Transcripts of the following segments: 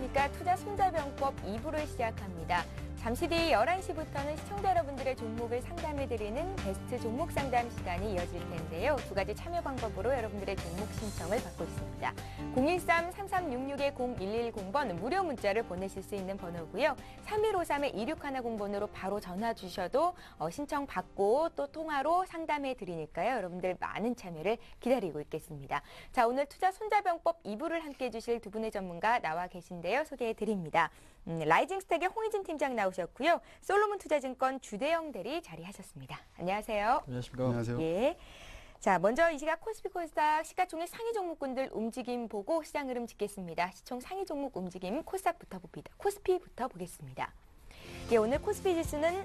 안녕하십니까. 투자 손자병법 2부를 시작합니다. 잠시 뒤 11시부터는 시청자 여러분들의 종목을 상담해드리는 베스트 종목 상담 시간이 이어질 텐데요. 두 가지 참여 방법으로 여러분들의 종목 신청을 받고 있습니다. 013-3366-0110번 무료 문자를 보내실 수 있는 번호고요. 3153-2610번으로 바로 전화 주셔도 신청 받고 또 통화로 상담해드리니까요. 여러분들 많은 참여를 기다리고 있겠습니다. 자, 오늘 투자 손자병법 2부를 함께해 주실 두 분의 전문가 나와 계신데요. 소개해드립니다. 라이징스택의 홍희진 팀장 나오셨고요. 솔로몬 투자증권 주대영 대리 자리하셨습니다. 안녕하세요. 안녕하십니까. 안녕하세요. 예. 자, 먼저 이 시각 코스피 코스닥 시가총액 상위 종목군들 움직임 보고 시장 흐름 짚겠습니다. 시총 상위 종목 움직임 코스피부터 보겠습니다. 예, 오늘 코스피 지수는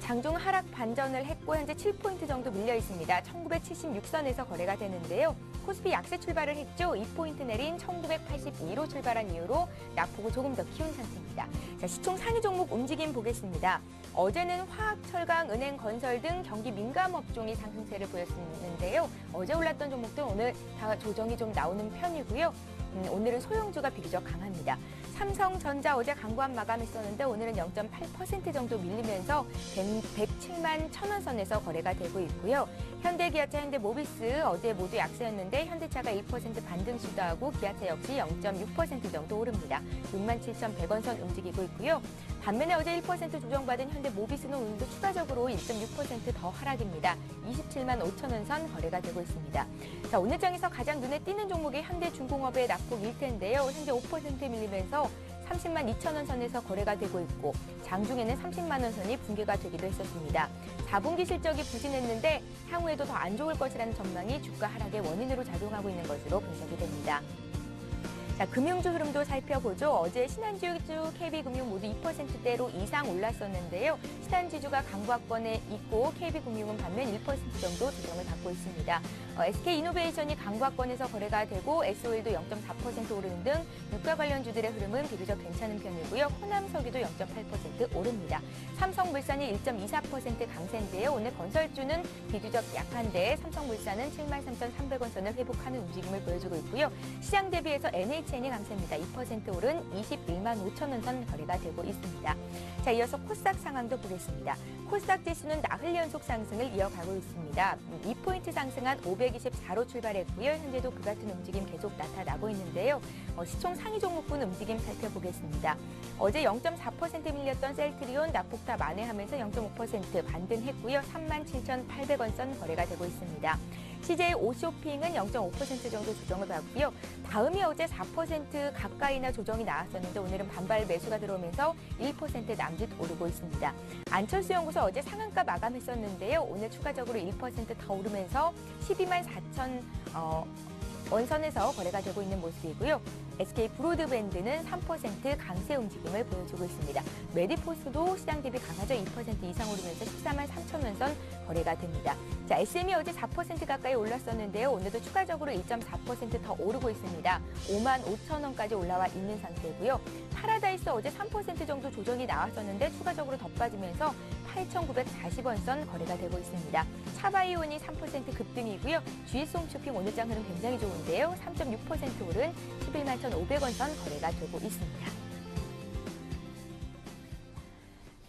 장중 하락 반전을 했고 현재 7포인트 정도 밀려 있습니다. 1976선에서 거래가 되는데요. 코스피 약세 출발을 했죠. 2포인트 내린 1982로 출발한 이후로 낙폭을 조금 더 키운 상태입니다. 자, 시총 상위 종목 움직임 보겠습니다. 어제는 화학, 철강, 은행, 건설 등 경기 민감 업종이 상승세를 보였는데요. 어제 올랐던 종목들 오늘 다 조정이 좀 나오는 편이고요. 오늘은 소형주가 비교적 강합니다. 삼성전자 어제 강보합 마감했었는데 오늘은 0.8% 정도 밀리면서 107만 1,000원 선에서 거래가 되고 있고요. 현대기아차, 현대모비스 어제 모두 약세였는데 현대차가 1% 반등 시도하고 기아차 역시 0.6% 정도 오릅니다. 67,100원 선 움직이고 있고요. 반면에 어제 1% 조정받은 현대모비스는 오늘도 추가적으로 1.6% 더 하락입니다. 27만 5,000원 선 거래가 되고 있습니다. 자, 오늘 장에서 가장 눈에 띄는 종목이 현대중공업의 낙폭일 텐데요. 현재 5% 밀리면서 30만 2천원 선에서 거래가 되고 있고 장중에는 30만 원 선이 붕괴가 되기도 했었습니다. 4분기 실적이 부진했는데 향후에도 더 안 좋을 것이라는 전망이 주가 하락의 원인으로 작용하고 있는 것으로 분석이 됩니다. 자, 금융주 흐름도 살펴보죠. 어제 신한지주, KB금융 모두 2%대로 이상 올랐었는데요. 신한지주가 강보합권에 있고 KB금융은 반면 1% 정도 조정을 받고 있습니다. SK이노베이션이 강보합권에서 거래가 되고 SOL도 0.4% 오르는 등 유가 관련주들의 흐름은 비교적 괜찮은 편이고요. 호남석유도 0.8% 오릅니다. 삼성물산이 1.24% 강세인데요. 오늘 건설주는 비교적 약한데 삼성물산은 73,300원 선을 회복하는 움직임을 보여주고 있고요. 시장 대비해서 NHN이 강세입니다. 2% 오른 21만 5천원 선 거래가 되고 있습니다. 자, 이어서 코스닥 상황도 보겠습니다. 코스닥 지수는 나흘 연속 상승을 이어가고 있습니다. 2포인트 상승한 524로 출발했고요. 현재도 그 같은 움직임 계속 나타나고 있는데요. 시총 상위 종목군 움직임 살펴보겠습니다. 어제 0.4% 밀렸던 셀트리온 낙폭타 만회하면서 0.5% 반등했고요. 37,800원 선 거래가 되고 있습니다. CJ 오쇼핑은 0.5% 정도 조정을 받고요. 다음이 어제 4% 가까이나 조정이 나왔었는데 오늘은 반발 매수가 들어오면서 1% 남짓 오르고 있습니다. 안철수 연구소 어제 상한가 마감했었는데요. 오늘 추가적으로 1% 더 오르면서 12만 4천 원선에서 거래가 되고 있는 모습이고요. SK 브로드밴드는 3% 강세 움직임을 보여주고 있습니다. 메디포스도 시장 대비 강하죠. 2% 이상 오르면서 14만 3천 원 선 거래가 됩니다. 자, SM이 어제 4% 가까이 올랐었는데요. 오늘도 추가적으로 1.4% 더 오르고 있습니다. 5만 5천 원까지 올라와 있는 상태고요. 파라다이스 어제 3% 정도 조정이 나왔었는데 추가적으로 더 빠지면서 8,940원 선 거래가 되고 있습니다. 차바이온이 3% 급등이고요. GS홈쇼핑 오늘 장 흐름 굉장히 좋은데요. 3.6% 오른 11만 1,500원 선 거래가 되고 있습니다.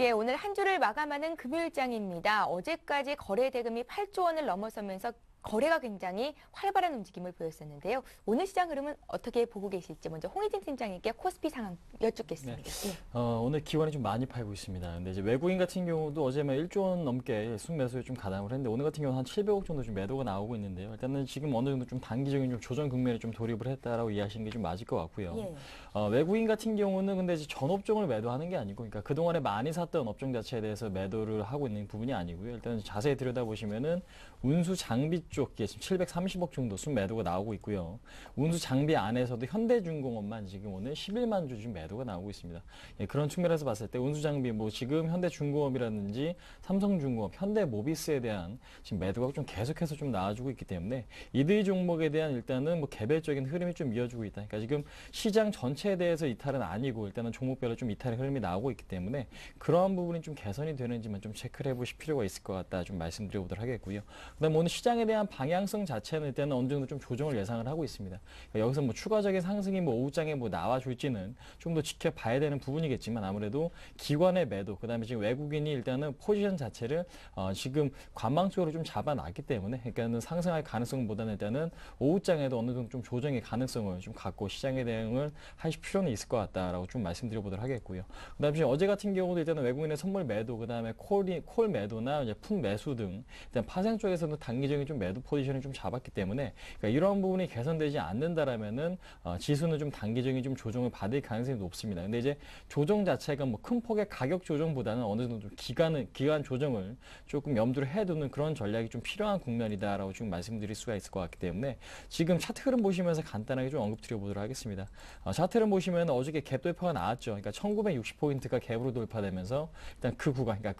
예, 오늘 한 주를 마감하는 금요일장입니다. 어제까지 거래 대금이 8조 원을 넘어서면서 거래가 굉장히 활발한 움직임을 보였었는데요. 오늘 시장 흐름은 어떻게 보고 계실지 먼저 홍희진 팀장님께 코스피 상황 여쭙겠습니다. 네. 예. 오늘 기관이 좀 많이 팔고 있습니다. 근데 이제 외국인 같은 경우도 어제만 1조 원 넘게 순매수에 좀 가담을 했는데 오늘 같은 경우는 한 700억 정도 좀 매도가 나오고 있는데요. 일단은 지금 어느 정도 좀 단기적인 좀 조정 국면에 좀 돌입을 했다라고 이해하시는 게 좀 맞을 것 같고요. 예. 외국인 같은 경우는 근데 이제 전 업종을 매도하는 게 아니고, 그러니까 그동안에 많이 샀던 업종 자체에 대해서 매도를 하고 있는 부분이 아니고요. 일단 자세히 들여다보시면은 운수 장비 쪽에 지금 730억 정도 순매도가 나오고 있고요. 운수 장비 안에서도 현대중공업만 지금 오늘 11만 주 지금 매도가 나오고 있습니다. 예, 그런 측면에서 봤을 때 운수 장비 뭐 지금 현대중공업이라든지 삼성중공업, 현대모비스에 대한 지금 매도가 좀 계속해서 좀 나와주고 있기 때문에 이들 종목에 대한 일단은 뭐 개별적인 흐름이 좀 이어지고 있다. 그러니까 지금 시장 전체에 대해서 이탈은 아니고 일단은 종목별로 좀 이탈의 흐름이 나오고 있기 때문에 그러한 부분이 좀 개선이 되는지만 좀 체크를 해보실 필요가 있을 것 같다 좀 말씀드려보도록 하겠고요. 그다음 오늘 시장에 대한 대한 방향성 자체는 일단은 어느 정도 좀 조정을 예상을 하고 있습니다. 그러니까 여기서 뭐 추가적인 상승이 뭐 오후장에 뭐 나와줄지는 좀 더 지켜봐야 되는 부분이겠지만 아무래도 기관의 매도, 그다음에 지금 외국인이 일단은 포지션 자체를 지금 관망적으로 좀 잡아놨기 때문에 그러니까는 상승할 가능성보다는 일단은 오후장에도 어느 정도 좀 조정의 가능성을 좀 갖고 시장에 대응을 하실 필요는 있을 것 같다라고 좀 말씀드려보도록 하겠고요. 그다음에 지금 어제 같은 경우도 일단은 외국인의 선물 매도, 그다음에 콜 매도나 이제 푼 매수 등 일단 파생 쪽에서는 단기적인 좀 매도 포지션을 좀 잡았기 때문에 그러니까 이러한 부분이 개선되지 않는다라면은 지수는 좀 단기적인 좀 조정을 받을 가능성이 높습니다. 근데 이제 조정 자체가 뭐 큰 폭의 가격 조정보다는 어느 정도 좀 기간 조정을 조금 염두를 해두는 그런 전략이 좀 필요한 국면이다라고 지금 말씀드릴 수가 있을 것 같기 때문에 지금 차트 흐름 보시면서 간단하게 좀 언급드려보도록 하겠습니다. 차트 흐름 보시면 어저께 갭 돌파가 나왔죠. 그러니까 1960포인트가 갭으로 돌파되면서 일단 그 구간, 그러니까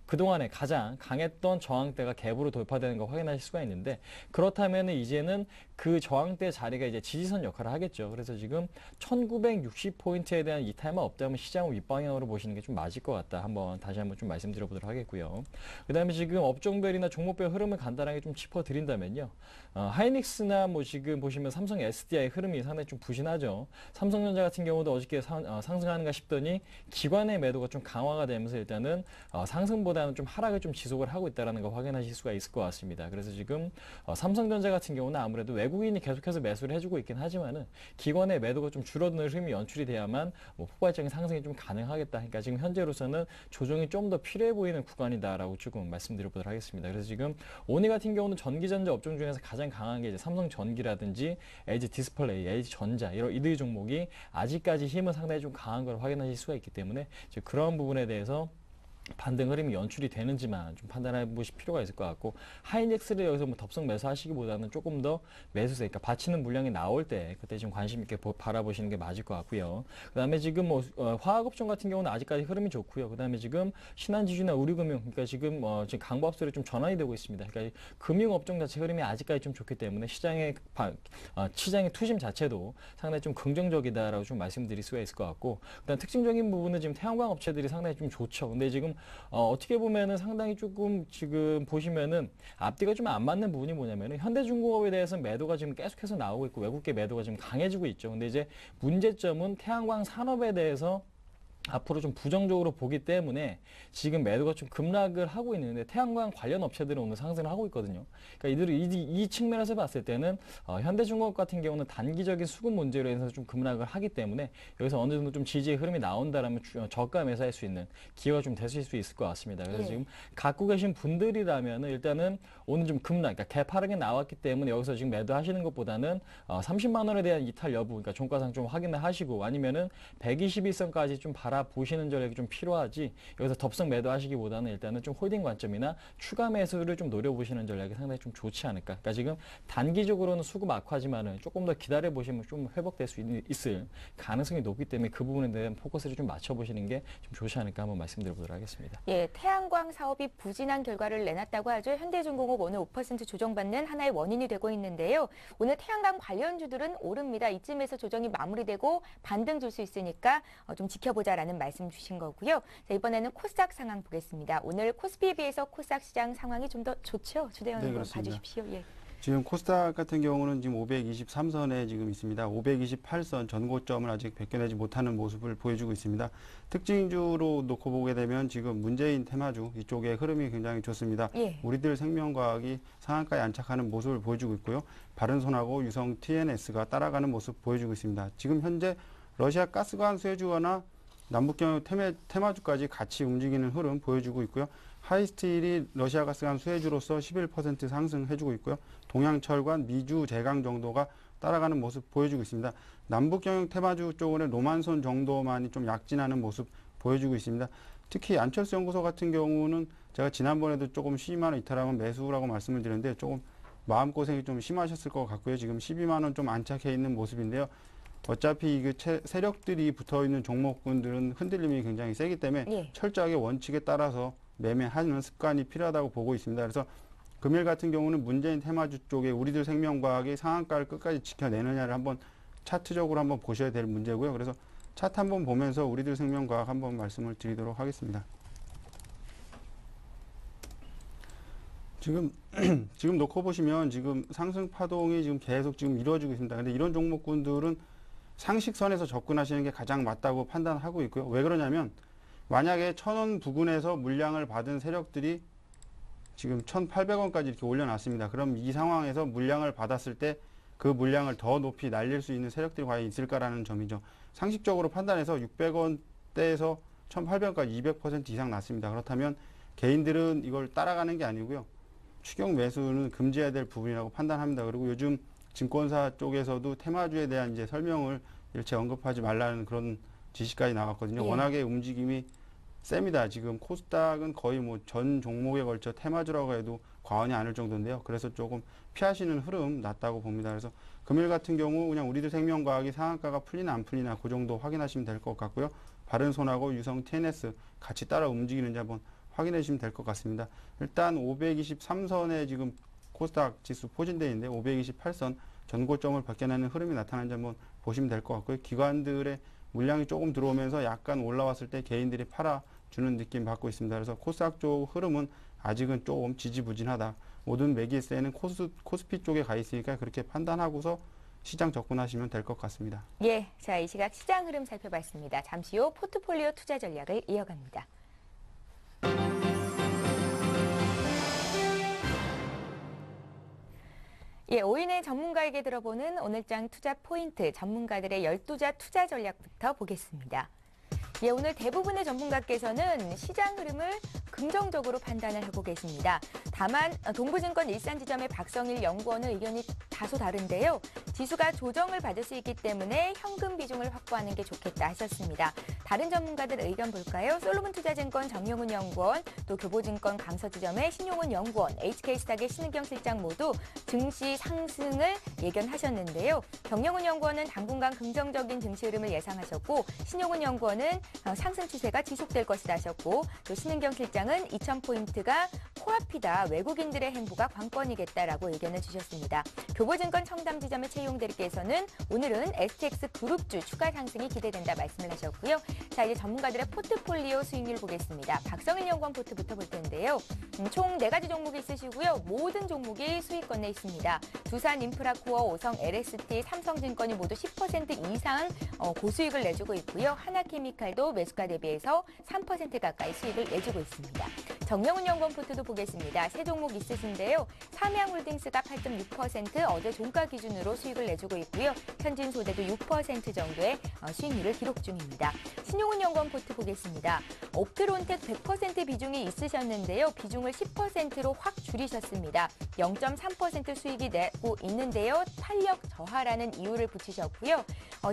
그동안에 가장 강했던 저항대가 갭으로 돌파되는 거 확인하실 수가 있는데 그렇다면 이제는 그 저항대 자리가 이제 지지선 역할을 하겠죠. 그래서 지금 1960포인트에 대한 이탈만 없다면 시장을 윗방향으로 보시는 게 좀 맞을 것 같다. 다시 한번 좀 말씀드려보도록 하겠고요. 그 다음에 지금 업종별이나 종목별 흐름을 간단하게 좀 짚어드린다면요. 하이닉스나 뭐 지금 보시면 삼성 SDI 흐름이 상당히 좀 부진하죠. 삼성전자 같은 경우도 어저께 상승하는가 싶더니 기관의 매도가 좀 강화가 되면서 일단은 상승보다는 좀 하락을 좀 지속을 하고 있다는 거 확인하실 수가 있을 것 같습니다. 그래서 지금 삼성전자 같은 경우는 아무래도 외국인이 계속해서 매수를 해주고 있긴 하지만은 기관의 매도가 좀 줄어드는 흐름이 연출이 돼야만 뭐 폭발적인 상승이 좀 가능하겠다. 그러니까 지금 현재로서는 조정이 좀 더 필요해 보이는 구간이다라고 조금 말씀드려보도록 하겠습니다. 그래서 지금 오늘 같은 경우는 전기전자 업종 중에서 가장 강한 게 이제 삼성전기라든지 LG 디스플레이, LG 전자 이들 종목이 아직까지 힘은 상당히 좀 강한 걸 확인하실 수가 있기 때문에 이제 그런 부분에 대해서 반등 흐름이 연출이 되는지만 좀 판단해 보실 필요가 있을 것 같고 하이닉스를 여기서 뭐 덥석 매수하시기보다는 조금 더 매수세, 그러니까 받치는 물량이 나올 때 그때 좀 관심 있게 바라보시는 게 맞을 것 같고요. 그다음에 지금 뭐 화학업종 같은 경우는 아직까지 흐름이 좋고요. 그다음에 지금 신한지주나 우리금융, 그러니까 지금 강보합세로 좀 전환이 되고 있습니다. 그러니까 금융업종 자체 흐름이 아직까지 좀 좋기 때문에 시장의 투심 자체도 상당히 좀 긍정적이다라고 좀 말씀드릴 수가 있을 것 같고 그다음 특징적인 부분은 지금 태양광 업체들이 상당히 좀 좋죠. 근데 지금 어떻게 보면은 상당히 조금 지금 보시면은 앞뒤가 좀 안 맞는 부분이 뭐냐면은 현대중공업에 대해서 매도가 지금 계속해서 나오고 있고 외국계 매도가 지금 강해지고 있죠. 근데 이제 문제점은 태양광 산업에 대해서 앞으로 좀 부정적으로 보기 때문에 지금 매도가 좀 급락을 하고 있는데 태양광 관련 업체들은 오늘 상승을 하고 있거든요. 그러니까 이 측면에서 봤을 때는 현대중공업 같은 경우는 단기적인 수급 문제로 인해서 좀 급락을 하기 때문에 여기서 어느 정도 좀 지지의 흐름이 나온다라면 저가 매수할 수 있는 기회가 좀 되실 수 있을 것 같습니다. 그래서 지금 갖고 계신 분들이라면은 일단은 오늘 좀 급락, 그러니까 개파르게 나왔기 때문에 여기서 지금 매도하시는 것보다는 30만 원에 대한 이탈 여부, 그러니까 종가상 좀 확인을 하시고 아니면은 121선까지 좀 보시는 전략이 좀 필요하지 여기서 덥석 매도하시기보다는 일단은 좀 홀딩 관점이나 추가 매수를 좀 노려보시는 전략이 상당히 좀 좋지 않을까. 그러니까 지금 단기적으로는 수급 악화지만은 조금 더 기다려 보시면 좀 회복될 수 있을 가능성이 높기 때문에 그 부분에 대한 포커스를 좀 맞춰보시는 게 좀 좋지 않을까 한번 말씀드려보도록 하겠습니다. 예, 태양광 사업이 부진한 결과를 내놨다고 하죠. 현대중공업 오늘 5% 조정받는 하나의 원인이 되고 있는데요. 오늘 태양광 관련주들은 오릅니다. 이쯤에서 조정이 마무리되고 반등 줄 수 있으니까 좀 지켜보자라는 말씀 주신 거고요. 자, 이번에는 코스닥 상황 보겠습니다. 오늘 코스피에 비해서 코스닥 시장 상황이 좀 더 좋죠? 주대원 네, 한번 그렇습니다. 봐주십시오. 예. 지금 코스닥 같은 경우는 지금 523선에 지금 있습니다. 528선 전고점을 아직 벗겨내지 못하는 모습을 보여주고 있습니다. 특징주로 놓고 보게 되면 지금 문재인 테마주 이쪽의 흐름이 굉장히 좋습니다. 예. 우리들 생명과학이 상한가에 안착하는 모습을 보여주고 있고요. 바른손하고 유성 TNS가 따라가는 모습 보여주고 있습니다. 지금 현재 러시아 가스관 수혜주거나 남북경유 테마주까지 같이 움직이는 흐름 보여주고 있고요. 하이스틸이 러시아 가스관 수혜주로서 11% 상승해주고 있고요. 동양철관, 미주, 제강 정도가 따라가는 모습 보여주고 있습니다. 남북경영 테마주 쪽은 로만손 정도만이 좀 약진하는 모습 보여주고 있습니다. 특히 안철수 연구소 같은 경우는 제가 지난번에도 조금 12만 원 이탈하면 매수라고 말씀을 드렸는데 조금 마음고생이 좀 심하셨을 것 같고요. 지금 12만 원 좀 안착해 있는 모습인데요. 어차피 그 세력들이 붙어있는 종목군들은 흔들림이 굉장히 세기 때문에 철저하게 원칙에 따라서 매매하는 습관이 필요하다고 보고 있습니다. 그래서 금일 같은 경우는 문재인 테마주 쪽에 우리들 생명과학이 상한가를 끝까지 지켜내느냐를 한번 차트적으로 한번 보셔야 될 문제고요. 그래서 차트 한번 보면서 우리들 생명과학 한번 말씀을 드리도록 하겠습니다. 지금 지금 놓고 보시면 지금 상승 파동이 지금 계속 지금 이루어지고 있습니다. 근데 이런 종목군들은 상식선에서 접근하시는 게 가장 맞다고 판단하고 있고요. 왜 그러냐면 만약에 1,000원 부근에서 물량을 받은 세력들이 지금 1,800원까지 이렇게 올려놨습니다. 그럼 이 상황에서 물량을 받았을 때 그 물량을 더 높이 날릴 수 있는 세력들이 과연 있을까라는 점이죠. 상식적으로 판단해서 600원대에서 1,800원까지 200% 이상 났습니다. 그렇다면 개인들은 이걸 따라가는 게 아니고요. 추격 매수는 금지해야 될 부분이라고 판단합니다. 그리고 요즘 증권사 쪽에서도 테마주에 대한 이제 설명을 일체 언급하지 말라는 그런 지시까지 나왔거든요. 예. 워낙에 움직임이 셉니다. 지금 코스닥은 거의 뭐 전 종목에 걸쳐 테마주라고 해도 과언이 아닐 정도인데요. 그래서 조금 피하시는 흐름 났다고 봅니다. 그래서 금일 같은 경우 그냥 우리들 생명과학이 상한가가 풀리나 안 풀리나 그 정도 확인하시면 될 것 같고요. 바른손하고 유성 TNS 같이 따라 움직이는지 한번 확인해 주시면 될 것 같습니다. 일단 523선에 지금 코스닥 지수 포진되어 있는데 528선 전고점을 벗겨내는 흐름이 나타나는지 한번 보시면 될 것 같고요. 기관들의 물량이 조금 들어오면서 약간 올라왔을 때 개인들이 팔아주는 느낌 받고 있습니다. 그래서 코스닥 쪽 흐름은 아직은 조금 지지부진하다. 모든 매기세는 코스피 쪽에 가 있으니까 그렇게 판단하고서 시장 접근하시면 될 것 같습니다. 예, 자, 이 시각 시장 흐름 살펴봤습니다. 잠시 후 포트폴리오 투자 전략을 이어갑니다. 예, 오인의 전문가에게 들어보는 오늘장 투자 포인트, 전문가들의 12자 투자 전략부터 보겠습니다. 예, 오늘 대부분의 전문가께서는 시장 흐름을 긍정적으로 판단을 하고 계십니다. 다만 동부증권 일산지점의 박성일 연구원의 의견이 다소 다른데요. 지수가 조정을 받을 수 있기 때문에 현금 비중을 확보하는 게 좋겠다 하셨습니다. 다른 전문가들 의견 볼까요? 솔로몬투자증권 정용훈 연구원, 또 교보증권 강서지점의 신용훈 연구원, HK스탁의 신은경 실장 모두 증시 상승을 예견하셨는데요. 정용훈 연구원은 당분간 긍정적인 증시 흐름을 예상하셨고, 신용훈 연구원은 상승 추세가 지속될 것이다 하셨고, 또 신은경 실장은 2,000포인트가 코앞이다, 외국인들의 행보가 관건이겠다라고 의견을 주셨습니다. 교보증권 청담지점의 최용 대리께서는 오늘은 STX 그룹주 추가 상승이 기대된다 말씀을 하셨고요. 자, 이제 전문가들의 포트폴리오 수익률 보겠습니다. 박성일 연구원 포트부터 볼 텐데요. 총 4가지 종목이 있으시고요. 모든 종목이 수익권에 있습니다. 두산 인프라코어, 오성 LST, 삼성증권이 모두 10% 이상 고수익을 내주고 있고요. 하나케미칼도 매수가 대비해서 3% 가까이 수익을 내주고 있습니다. 정명훈 연구원 포트도 보겠습니다. 세 종목 있으신데요. 삼양홀딩스가 8.6% 어제 종가 기준으로 수익을 내주고 있고요. 현진소재도 6% 정도의 수익률을 기록 중입니다. 신용훈 연구원 포트 보겠습니다. 옵트론텍 100% 비중이 있으셨는데요. 비중을 10%로 확 줄이셨습니다. 0.3% 수익이 내고 있는데요. 탄력 저하라는 이유를 붙이셨고요.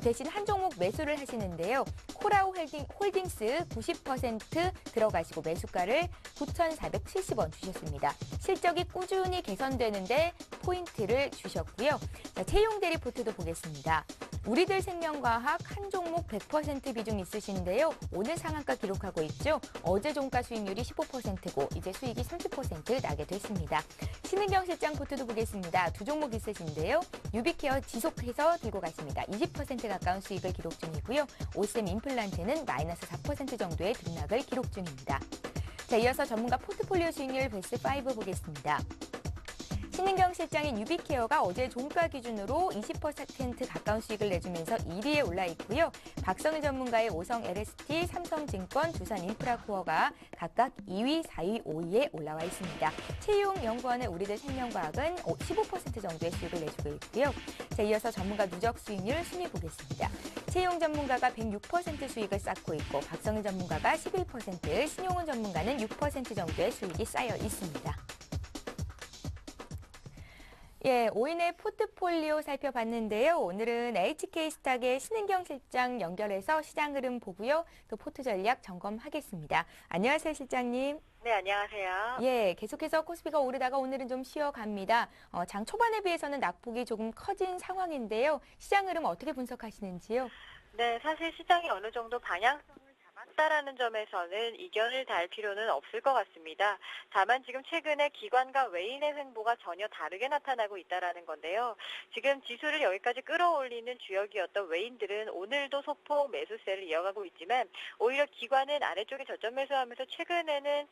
대신 한 종목 매수를 하시는데요. 코라우 홀딩스 90% 들어가시고 매수가를 9,470원 주셨습니다. 실적이 꾸준히 개선되는데 포인트를 주셨고요. 자, 채용 대리 포트도 보겠습니다. 우리들 생명과학 한 종목 100% 비중 있으신데요. 오늘 상한가 기록하고 있죠. 어제 종가 수익률이 15%고 이제 수익이 30% 나게 됐습니다. 신은경 실장 포트도 보겠습니다. 두 종목 있으신데요. 유비케어 지속해서 들고 가십니다. 20% 가까운 수익을 기록 중이고요. 오셈 임플란트는 마이너스 4% 정도의 등락을 기록 중입니다. 자, 이어서 전문가 포트폴리오 수익률 베스트 5 보겠습니다. 신은경 실장인 유비케어가 어제 종가 기준으로 20% 가까운 수익을 내주면서 1위에 올라 있고요. 박성일 전문가의 오성 LST, 삼성증권, 두산 인프라코어가 각각 2위, 4위, 5위에 올라와 있습니다. 최용 연구원의 우리들 생명과학은 15% 정도의 수익을 내주고 있고요. 자, 이어서 전문가 누적 수익률 순위 보겠습니다. 최용 전문가가 106% 수익을 쌓고 있고 박성일 전문가가 11%, 신용훈 전문가는 6% 정도의 수익이 쌓여 있습니다. 예, 오인의 포트폴리오 살펴봤는데요. 오늘은 HK스탁의 신은경 실장 연결해서 시장 흐름 보고요. 또 포트 전략 점검하겠습니다. 안녕하세요, 실장님. 네, 안녕하세요. 예, 계속해서 코스피가 오르다가 오늘은 좀 쉬어갑니다. 장 초반에 비해서는 낙폭이 조금 커진 상황인데요. 시장 흐름 어떻게 분석하시는지요? 네, 사실 시장이 어느 정도 방향성을 잡았다고 없다라는 점에서는 이견을 달 필요는 없을 것 같습니다. 다만 지금 최근에 기관과 외인의 횡보가 전혀 다르게 나타나고 있다라는 건데요. 지금 지수를 여기까지 끌어올리는 주역이었던 외인들은 오늘도 소폭 매수세를 이어가고 있지만 오히려 기관은 아래쪽에 저점 매수하면서 최근에는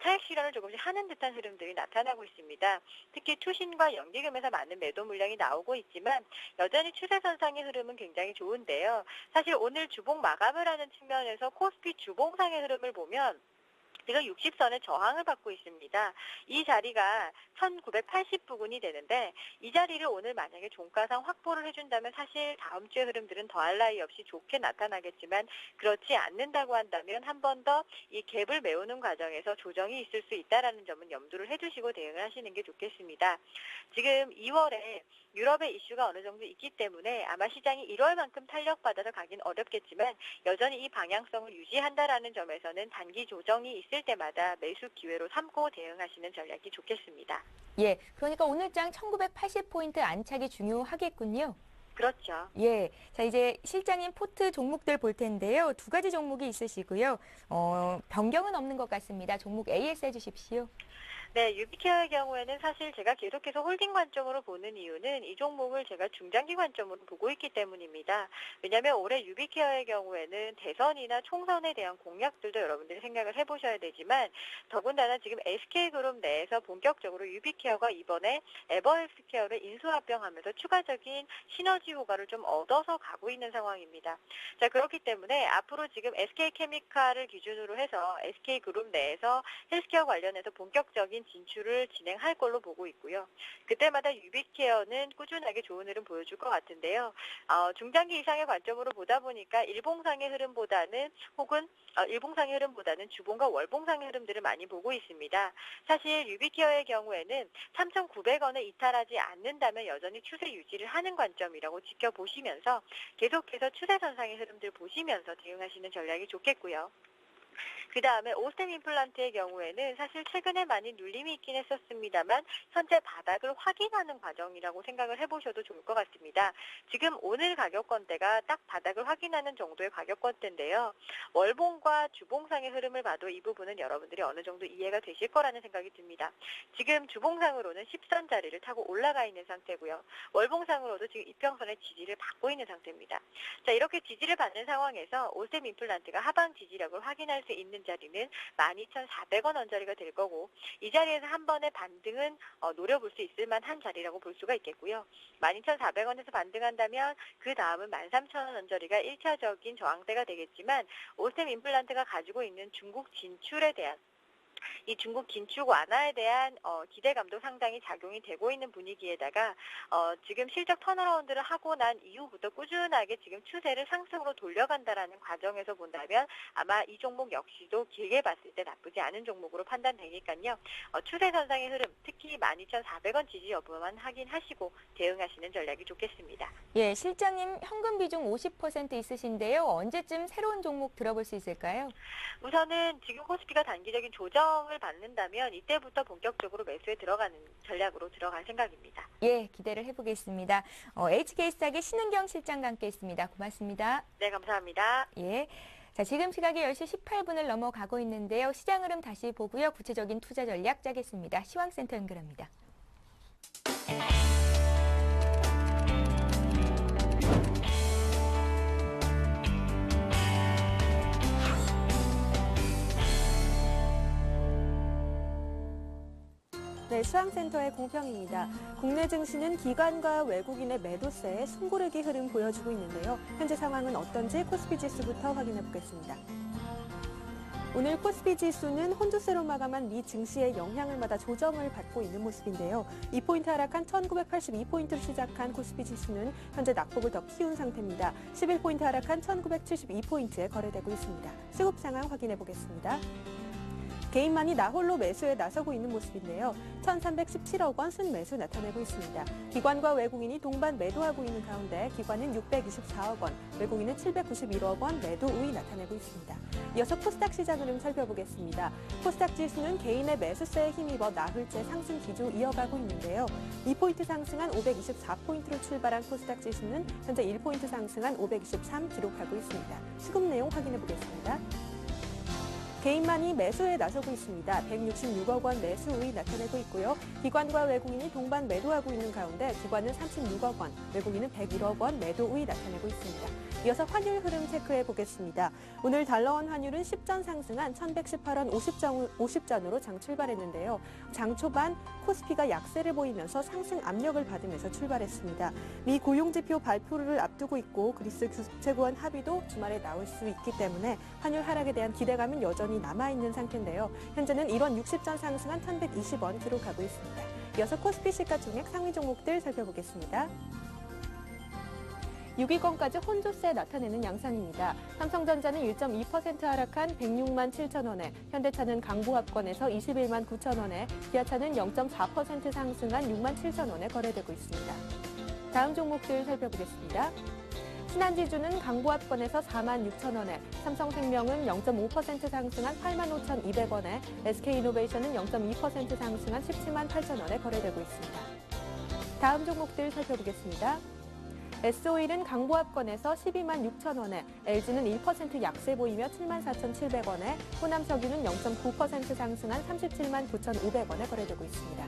차익 실현을 조금씩 하는 듯한 흐름들이 나타나고 있습니다. 특히 투신과 연기금에서 많은 매도 물량이 나오고 있지만 여전히 추세선상의 흐름은 굉장히 좋은데요. 사실 오늘 주봉 마감을 하는 측면에서 코스피 주봉상의 흐름을 보면 지금 60선의 저항을 받고 있습니다. 이 자리가 1980 부근이 되는데 이 자리를 오늘 만약에 종가상 확보를 해준다면 사실 다음 주의 흐름들은 더할 나위 없이 좋게 나타나겠지만 그렇지 않는다고 한다면 한 번 더 이 갭을 메우는 과정에서 조정이 있을 수 있다는 점은 염두를 해두시고 대응을 하시는 게 좋겠습니다. 지금 2월에 유럽의 이슈가 어느 정도 있기 때문에 아마 시장이 1월만큼 탄력받아서 가긴 어렵겠지만 여전히 이 방향성을 유지한다라는 점에서는 단기 조정이 있을 때마다 매수 기회로 삼고 대응하시는 전략이 좋겠습니다. 예, 그러니까 오늘장 1980포인트 안착이 중요하겠군요. 그렇죠. 예, 자 이제 실장님 포트 종목들 볼 텐데요. 두 가지 종목이 있으시고요. 변경은 없는 것 같습니다. 종목 AS 해주십시오. 네, 유비케어의 경우에는 사실 제가 계속해서 홀딩 관점으로 보는 이유는 이 종목을 제가 중장기 관점으로 보고 있기 때문입니다. 왜냐하면 올해 유비케어의 경우에는 대선이나 총선에 대한 공약들도 여러분들이 생각을 해보셔야 되지만 더군다나 지금 SK그룹 내에서 본격적으로 유비케어가 이번에 에버헬스케어를 인수합병하면서 추가적인 시너지 효과를 좀 얻어서 가고 있는 상황입니다. 자, 그렇기 때문에 앞으로 지금 SK케미칼을 기준으로 해서 SK그룹 내에서 헬스케어 관련해서 본격적인 진출을 진행할 걸로 보고 있고요. 그때마다 유비케어는 꾸준하게 좋은 흐름 보여줄 것 같은데요. 중장기 이상의 관점으로 보다 보니까 일봉상의 흐름보다는 주봉과 월봉상의 흐름들을 많이 보고 있습니다. 사실 유비케어의 경우에는 3,900원에 이탈하지 않는다면 여전히 추세 유지를 하는 관점이라고 지켜보시면서 계속해서 추세선상의 흐름들 보시면서 대응하시는 전략이 좋겠고요. 그 다음에 오스템 임플란트의 경우에는 사실 최근에 많이 눌림이 있긴 했었습니다만 현재 바닥을 확인하는 과정이라고 생각을 해보셔도 좋을 것 같습니다. 지금 오늘 가격권대가 딱 바닥을 확인하는 정도의 가격권대인데요. 월봉과 주봉상의 흐름을 봐도 이 부분은 여러분들이 어느 정도 이해가 되실 거라는 생각이 듭니다. 지금 주봉상으로는 10선 자리를 타고 올라가 있는 상태고요. 월봉상으로도 지금 이평선의 지지를 받고 있는 상태입니다. 자, 이렇게 지지를 받는 상황에서 오스템 임플란트가 하방 지지력을 확인할 수 있는 자리는 12,400원 원자리가 될 거고 이 자리에서 한 번의 반등은 노려볼 수 있을 만한 자리라고 볼 수가 있겠고요. 12,400원에서 반등한다면 그 다음은 13,000원 원자리가 1차적인 저항대가 되겠지만 오스템 임플란트가 가지고 있는 중국 진출에 대한 이 중국 긴축 완화에 대한 기대감도 상당히 작용이 되고 있는 분위기에다가 지금 실적 턴어라운드를 하고 난 이후부터 꾸준하게 지금 추세를 상승으로 돌려간다라는 과정에서 본다면 아마 이 종목 역시도 길게 봤을 때 나쁘지 않은 종목으로 판단되니까요. 추세선상의 흐름, 특히 12,400원 지지 여부만 확인하시고 대응하시는 전략이 좋겠습니다. 예, 실장님 현금 비중 50% 있으신데요. 언제쯤 새로운 종목 들어볼 수 있을까요? 우선은 지금 코스피가 단기적인 조정을 받는다면 이때부터 본격적으로 매수에 들어가는 전략으로 들어갈 생각입니다. 예, 기대를 해보겠습니다. HK스탁의 신은경 실장과 함께했습니다. 고맙습니다. 네, 감사합니다. 예. 자, 지금 시각이 10시 18분을 넘어가고 있는데요. 시장 흐름 다시 보고요. 구체적인 투자 전략 짜겠습니다. 시황센터 연결합니다. 네, 시황센터의 공평입니다. 국내 증시는 기관과 외국인의 매도세에 숨고르기 흐름 보여주고 있는데요. 현재 상황은 어떤지 코스피 지수부터 확인해 보겠습니다. 오늘 코스피 지수는 혼조세로 마감한 미 증시의 영향을 받아 조정을 받고 있는 모습인데요. 2포인트 하락한 1982포인트로 시작한 코스피 지수는 현재 낙폭을 더 키운 상태입니다. 11포인트 하락한 1972포인트에 거래되고 있습니다. 수급 상황 확인해 보겠습니다. 개인만이 나홀로 매수에 나서고 있는 모습인데요. 1,317억 원 순매수 나타내고 있습니다. 기관과 외국인이 동반 매도하고 있는 가운데 기관은 624억 원, 외국인은 791억 원 매도 우위 나타내고 있습니다. 이어서 코스닥 시장 흐름 살펴보겠습니다. 코스닥 지수는 개인의 매수세에 힘입어 나흘째 상승 기조 이어가고 있는데요. 2포인트 상승한 524포인트로 출발한 코스닥 지수는 현재 1포인트 상승한 523 기록하고 있습니다. 수급 내용 확인해 보겠습니다. 개인만이 매수에 나서고 있습니다. 166억 원 매수 우위 나타내고 있고요. 기관과 외국인이 동반 매도하고 있는 가운데 기관은 36억 원, 외국인은 101억 원 매도 우위 나타내고 있습니다. 이어서 환율 흐름 체크해 보겠습니다. 오늘 달러원 환율은 10전 상승한 1118원 50전으로 장 출발했는데요. 장 초반 코스피가 약세를 보이면서 상승 압력을 받으면서 출발했습니다. 미 고용지표 발표를 앞두고 있고 그리스 국채구원 합의도 주말에 나올 수 있기 때문에 환율 하락에 대한 기대감은 여전히 남아있는 상태인데요. 현재는 1원 60전 상승한 1120원 기록하고 있습니다. 이어서 코스피 시가총액 상위 종목들 살펴보겠습니다. 6위권까지 혼조세 나타내는 양상입니다. 삼성전자는 1.2% 하락한 106만 7천 원에, 현대차는 강보합권에서 21만 9천 원에, 기아차는 0.4% 상승한 6만 7천 원에 거래되고 있습니다. 다음 종목들 살펴보겠습니다. 신한지주는 강보합권에서 4만 6천 원에, 삼성생명은 0.5% 상승한 8만 5,200원에, SK이노베이션은 0.2% 상승한 17만 8천 원에 거래되고 있습니다. 다음 종목들 살펴보겠습니다. S-오일은 강보합권에서 12만 6천 원에, LG는 1% 약세 보이며 7만 4,700원에, 호남석유는 0.9% 상승한 37만 9,500원에 거래되고 있습니다.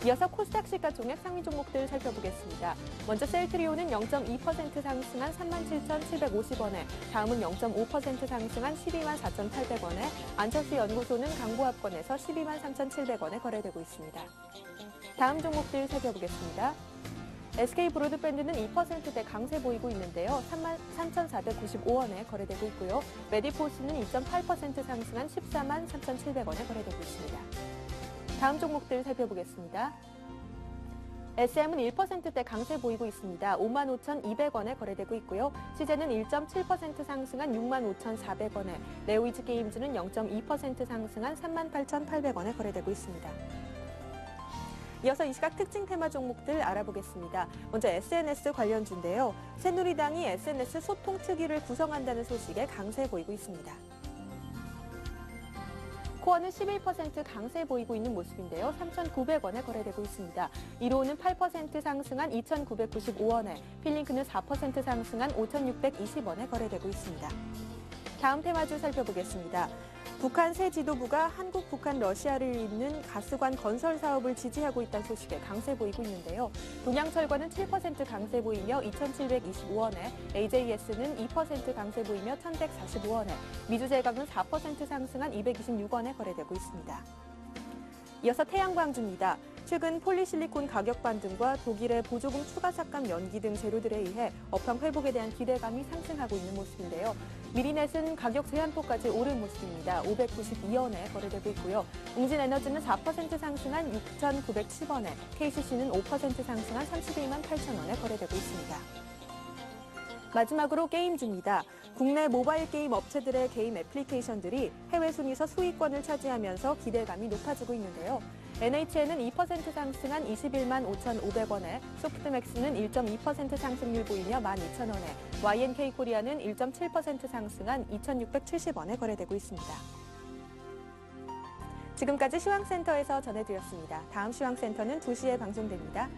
이어서 코스닥 시가총액 상위 종목들 살펴보겠습니다. 먼저 셀트리온은 0.2% 상승한 37,750원에, 다음은 0.5% 상승한 12만 4,800원에, 안철수 연구소는 강보합권에서 12만 3,700원에 거래되고 있습니다. 다음 종목들 살펴보겠습니다. SK브로드밴드는 2%대 강세 보이고 있는데요. 33,495원에 거래되고 있고요. 메디포스는 2.8% 상승한 14만 3,700원에 거래되고 있습니다. 다음 종목들 살펴보겠습니다. SM은 1%대 강세 보이고 있습니다. 5만 5,200원에 거래되고 있고요. 시제는 1.7% 상승한 6만 5,400원에, 네오이즈 게임즈는 0.2% 상승한 3만 8,800원에 거래되고 있습니다. 이어서 이 시각 특징 테마 종목들 알아보겠습니다. 먼저 SNS 관련주인데요. 새누리당이 SNS 소통 특위를 구성한다는 소식에 강세 보이고 있습니다. 코어는 11% 강세 보이고 있는 모습인데요. 3,900원에 거래되고 있습니다. 이로우는 8% 상승한 2,995원에, 필링크는 4% 상승한 5,620원에 거래되고 있습니다. 다음 테마주 살펴보겠습니다. 북한 새 지도부가 한국, 북한, 러시아를 잇는 가스관 건설 사업을 지지하고 있다는 소식에 강세 보이고 있는데요. 동양철과는 7% 강세 보이며 2,725원에, AJS는 2% 강세 보이며 1,145원에, 미주제각은 4% 상승한 226원에 거래되고 있습니다. 이어서 태양광주입니다. 최근 폴리실리콘 가격 반등과 독일의 보조금 추가 삭감 연기 등 재료들에 의해 업황 회복에 대한 기대감이 상승하고 있는 모습인데요. 미리넷은 가격 제한폭까지 오른 모습입니다. 592원에 거래되고 있고요. 웅진에너지는 4% 상승한 6,910원에, KCC는 5% 상승한 32만 8천원에 거래되고 있습니다. 마지막으로 게임주입니다. 국내 모바일 게임 업체들의 게임 애플리케이션들이 해외 순위서 수익권을 차지하면서 기대감이 높아지고 있는데요. NHN은 2% 상승한 21만 5,500원에, 소프트맥스는 1.2% 상승률 보이며 12,000원에, YNK코리아는 1.7% 상승한 2,670원에 거래되고 있습니다. 지금까지 시황센터에서 전해드렸습니다. 다음 시황센터는 2시에 방송됩니다.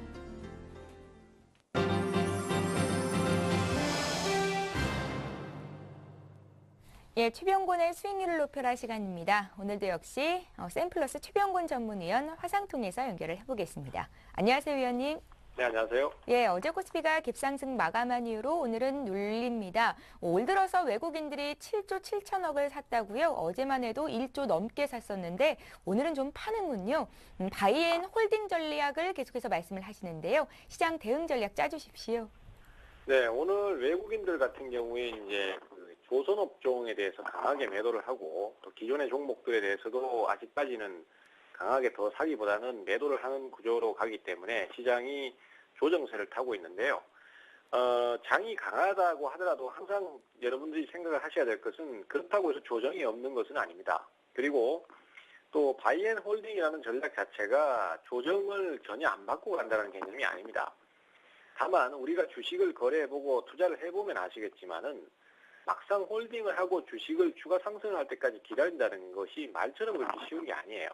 예, 최병곤의 수익률을 높여라 시간입니다. 오늘도 역시 샘플러스 최병곤 전문위원 화상통해서 연결을 해보겠습니다. 안녕하세요, 위원님. 네, 안녕하세요. 예, 어제 코스피가 갭상승 마감한 이후로 오늘은 눌립니다. 올 들어서 외국인들이 7조 7천억을 샀다고요? 어제만 해도 1조 넘게 샀었는데 오늘은 좀 파는군요. 바이앤 홀딩 전략을 계속해서 말씀을 하시는데요. 시장 대응 전략 짜주십시오. 네, 오늘 외국인들 같은 경우에 이제 조선업종에 대해서 강하게 매도를 하고 또 기존의 종목들에 대해서도 아직까지는 강하게 더 사기보다는 매도를 하는 구조로 가기 때문에 시장이 조정세를 타고 있는데요. 장이 강하다고 하더라도 항상 여러분들이 생각을 하셔야 될 것은 그렇다고 해서 조정이 없는 것은 아닙니다. 그리고 또 바이앤홀딩이라는 전략 자체가 조정을 전혀 안 받고 간다는 개념이 아닙니다. 다만 우리가 주식을 거래해보고 투자를 해보면 아시겠지만은 막상 홀딩을 하고 주식을 추가 상승을 할 때까지 기다린다는 것이 말처럼 그렇게 쉬운 게 아니에요.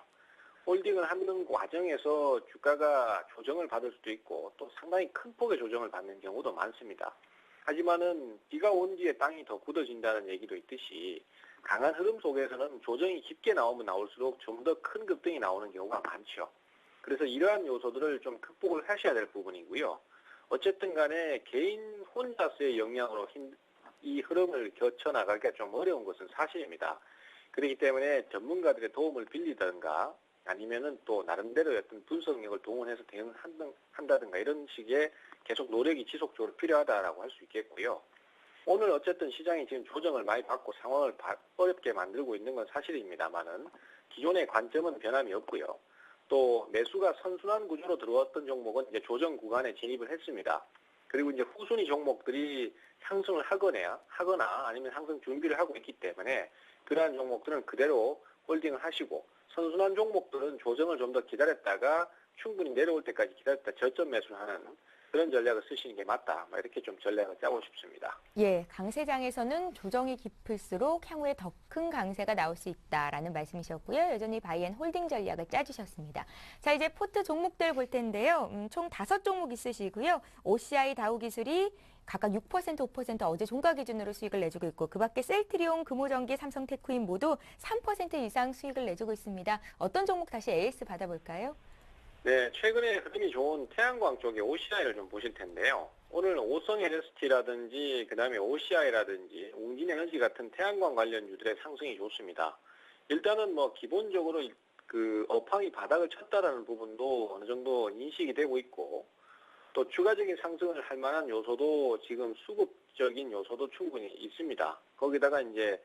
홀딩을 하는 과정에서 주가가 조정을 받을 수도 있고 또 상당히 큰 폭의 조정을 받는 경우도 많습니다. 하지만은 비가 온 뒤에 땅이 더 굳어진다는 얘기도 있듯이 강한 흐름 속에서는 조정이 깊게 나오면 나올수록 좀 더 큰 급등이 나오는 경우가 많죠. 그래서 이러한 요소들을 좀 극복을 하셔야 될 부분이고요. 어쨌든 간에 개인 혼자서의 영향으로 이 흐름을 겨쳐나가기가 좀 어려운 것은 사실입니다. 그렇기 때문에 전문가들의 도움을 빌리든가 아니면은 또 나름대로의 어떤 분석력을 동원해서 대응한다든가 이런 식의 계속 노력이 지속적으로 필요하다라고 할 수 있겠고요. 오늘 어쨌든 시장이 지금 조정을 많이 받고 상황을 어렵게 만들고 있는 건 사실입니다만은 기존의 관점은 변함이 없고요. 또 매수가 선순환 구조로 들어왔던 종목은 이제 조정 구간에 진입을 했습니다. 그리고 이제 후순위 종목들이 상승을 하거나 아니면 상승 준비를 하고 있기 때문에 그러한 종목들은 그대로 홀딩을 하시고 선순환 종목들은 조정을 좀 더 기다렸다가 충분히 내려올 때까지 기다렸다 저점 매수를 하는 그런 전략을 쓰시는 게 맞다. 이렇게 좀 전략을 짜고 싶습니다. 예, 강세장에서는 조정이 깊을수록 향후에 더 큰 강세가 나올 수 있다라는 말씀이셨고요. 여전히 바이앤홀딩 전략을 짜주셨습니다. 자, 이제 포트 종목들 볼 텐데요. 총 5종목 있으시고요. OCI 다우기술이 각각 6%, 5% 어제 종가 기준으로 수익을 내주고 있고 그 밖에 셀트리온, 금호전기, 삼성테크인 모두 3% 이상 수익을 내주고 있습니다. 어떤 종목 다시 AS 받아볼까요? 네, 최근에 흐름이 좋은 태양광 쪽의 OCI를 좀 보실 텐데요. 오늘 오성 LST라든지 그다음에 OCI라든지 웅진에너지 같은 태양광 관련주들의 상승이 좋습니다. 일단은 뭐 기본적으로 그 업황이 바닥을 쳤다라는 부분도 어느 정도 인식이 되고 있고 또 추가적인 상승을 할 만한 요소도 지금 수급적인 요소도 충분히 있습니다. 거기다가 이제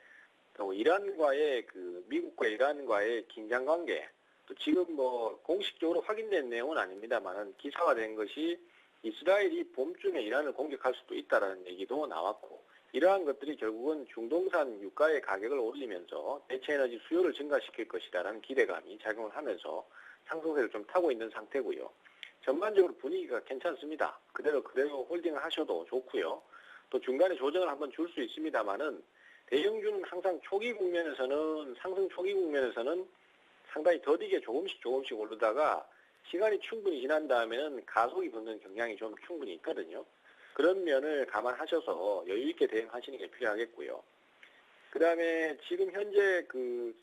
또 이란과의 미국과 이란과의 긴장 관계 또 지금 뭐 공식적으로 확인된 내용은 아닙니다만은 기사화된 것이 이스라엘이 봄쯤에 이란을 공격할 수도 있다라는 얘기도 나왔고 이러한 것들이 결국은 중동산 유가의 가격을 올리면서 대체 에너지 수요를 증가시킬 것이다라는 기대감이 작용을 하면서 상승세를 좀 타고 있는 상태고요. 전반적으로 분위기가 괜찮습니다. 그대로 홀딩을 하셔도 좋고요. 또 중간에 조정을 한번 줄 수 있습니다만은 대형주는 항상 상승 초기 국면에서는 상당히 더디게 조금씩 오르다가 시간이 충분히 지난 다음에는 가속이 붙는 경향이 좀 충분히 있거든요. 그런 면을 감안하셔서 여유 있게 대응하시는 게 필요하겠고요. 그다음에 지금 현재